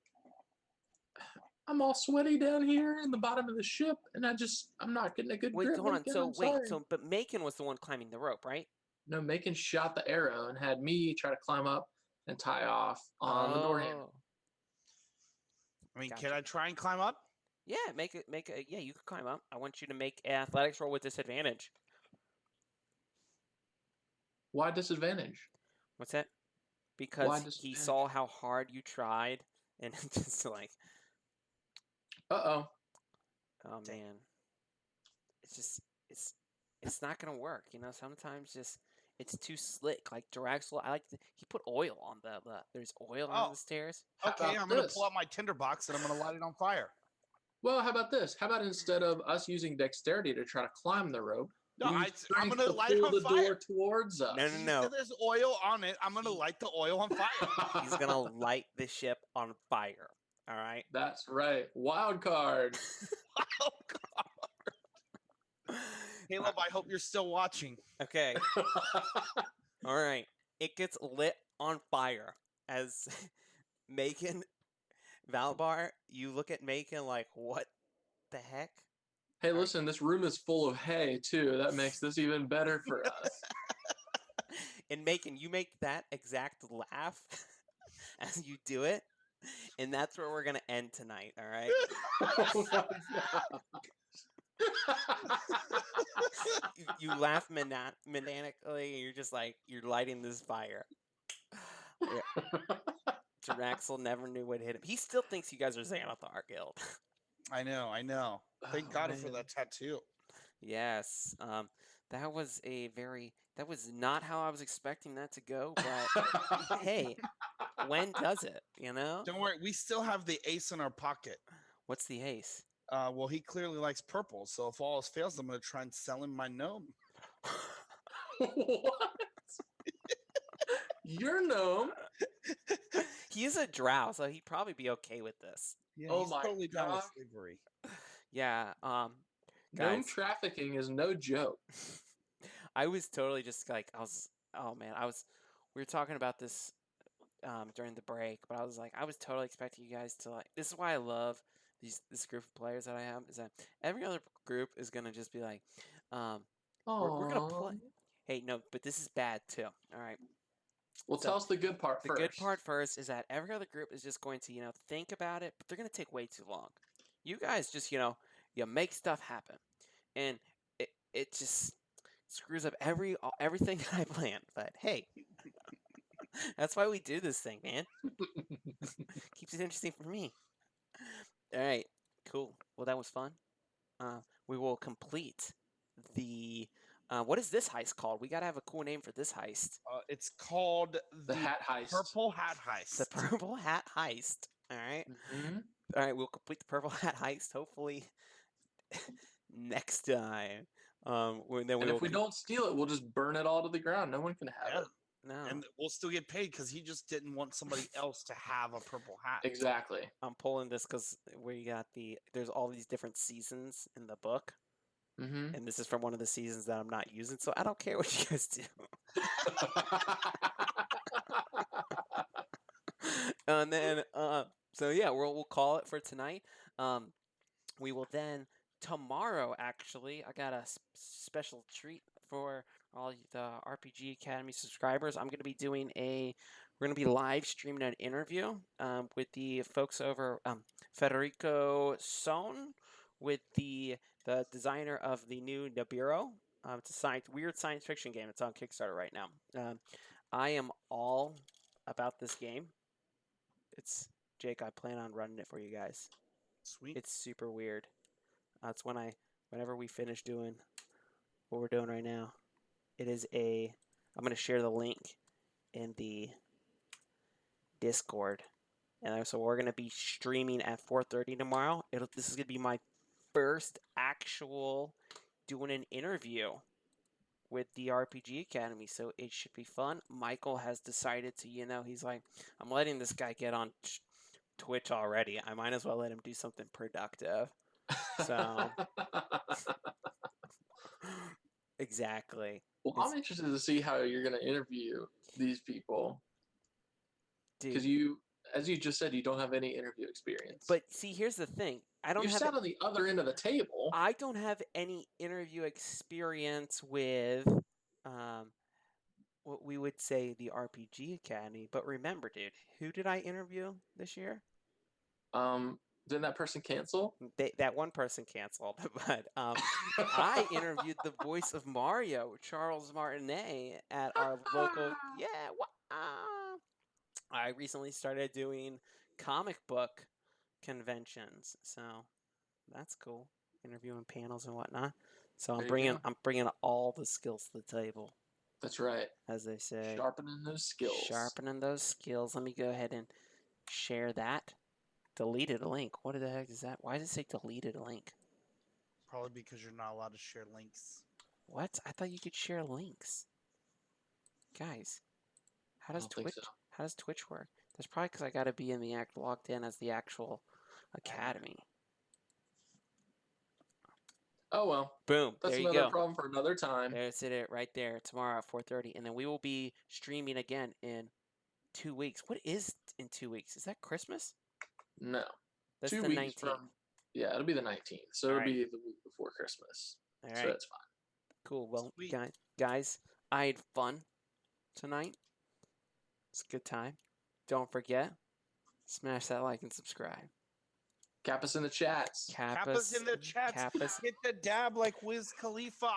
I'm all sweaty down here in the bottom of the ship, and I'm not getting a good Wait, grip. hold on. Macon, So I'm sorry. but Macon was the one climbing the rope, right? No, Macon shot the arrow and had me try to climb up and tie off on the door handle. I mean, Gotcha. can I try and climb up? Yeah, yeah, you can climb up. I want you to make an athletics roll with disadvantage. Why disadvantage? What's that? Because he disadvantage? saw how hard you tried, and just like, Uh-oh. oh man, it's not gonna work. You know, sometimes it's too slick. Like Draxel, he put oil on there's oil on the stairs. Okay, I'm going to pull out my tinderbox and I'm going to light it on fire. Well, how about this? How about instead of us using dexterity to try to climb the rope, No, we I'm use going strength to light it pull on the fire. door towards us? No. There's oil on it. I'm going to light the oil on fire. He's gonna light the ship on fire. All right. That's right. Wild card. Oh, God. Caleb, I hope you're still watching. Okay. All right. It gets lit on fire as Macon, Valbar, you look at Macon like, what the heck? Hey, listen, this room is full of hay, too. That makes this even better for us. And Macon, you make that exact laugh as you do it, and that's where we're gonna end tonight. All right. Oh my god. You laugh maniacally, and you're just like you're lighting this fire. Draxel never knew what hit him. He still thinks you guys are Xanathar Guild. I know. Thank Oh, God for man. that tattoo. Yes. That was that was not how I was expecting that to go, but hey, when does it, you know? Don't worry, we still have the ace in our pocket. What's the ace? Well, he clearly likes purple, so if all else fails, I'm going to try and sell him my gnome. What? Your gnome? He is a drow, so he'd probably be okay with this. Yeah, Oh he's my totally down with gosh. slavery. Yeah, Gnome guys, trafficking is no joke. I was totally just like oh man, we were talking about this during the break, but I was totally expecting you guys to like. This is why I love this group of players that I have. Is that every other group is gonna just be like, we're gonna Oh. play. Hey, no, but this is bad too. All right. Well, So tell us the good part the first. good part first is that every other group is just going to think about it, but they're gonna take way too long. You guys just you make stuff happen, and it just screws up everything that I planned. But hey. That's why we do this thing, man. Keeps it interesting for me. All right, cool. Well, that was fun. We will complete the. What is this heist called? We gotta have a cool name for this heist. It's called The hat heist. Purple Hat Heist. The Purple Hat Heist. All right. Mm-hmm. All right. We'll complete the Purple Hat Heist hopefully next time. And if we don't steal it, we'll just burn it all to the ground. No one can have it. No. And we'll still get paid because he just didn't want somebody else to have a purple hat. Exactly. I'm pulling this because we got there's all these different seasons in the book. Mm-hmm. And this is from one of the seasons that I'm not using, so I don't care what you guys do. And then, so yeah, we'll call it for tonight. We will then tomorrow. Actually, I got a special treat for all the RPG Academy subscribers. I'm going to be we're going to be live streaming an interview with the folks over Federico Son, with the designer of the new Nibiru. It's a weird science fiction game. It's on Kickstarter right now. I am all about this game. It's Jake. I plan on running it for you guys. Sweet. It's super weird. It's whenever we finish doing what we're doing right now. It is I'm gonna share the link in the Discord, and so we're gonna be streaming at 4:30 tomorrow. This is gonna be my first actual doing an interview with the RPG Academy, so it should be fun. Michael has decided to, he's like, I'm letting this guy get on Twitch already. I might as well let him do something productive. So, exactly. Well, I'm interested to see how you're going to interview these people. Because as you just said, you don't have any interview experience. But see, here's the thing. You sat on the other end of the table. I don't have any interview experience with what we would say the RPG Academy. But remember, dude, who did I interview this year? Didn't that person cancel? That one person canceled, but I interviewed the voice of Mario, Charles Martinet, at our local. Yeah, I recently started doing comic book conventions, so that's cool. Interviewing panels and whatnot. So I'm bringing all the skills to the table. That's right. As they say, sharpening those skills. Let me go ahead and share that. Deleted a link. What the heck is that? Why does it say deleted a link? Probably because you're not allowed to share links. What? I thought you could share links. Guys, how does Twitch work? That's probably because I got to be in the logged in as the actual academy. Oh well. Boom. That's there you another go. problem for another time. There's it right there. Tomorrow at 4:30, and then we will be streaming again in 2 weeks. What is in 2 weeks? Is that Christmas? No. That's 2 the weeks 19th. Yeah, it'll be the 19th. So it'll be the week before Christmas. All right. So that's fine. Cool. Well, guys, I had fun. tonight. It's a good time. Don't forget, smash that like and subscribe. Cap us in the chats. Cap us in the chats. Cap us. Hit the dab like Wiz Khalifa.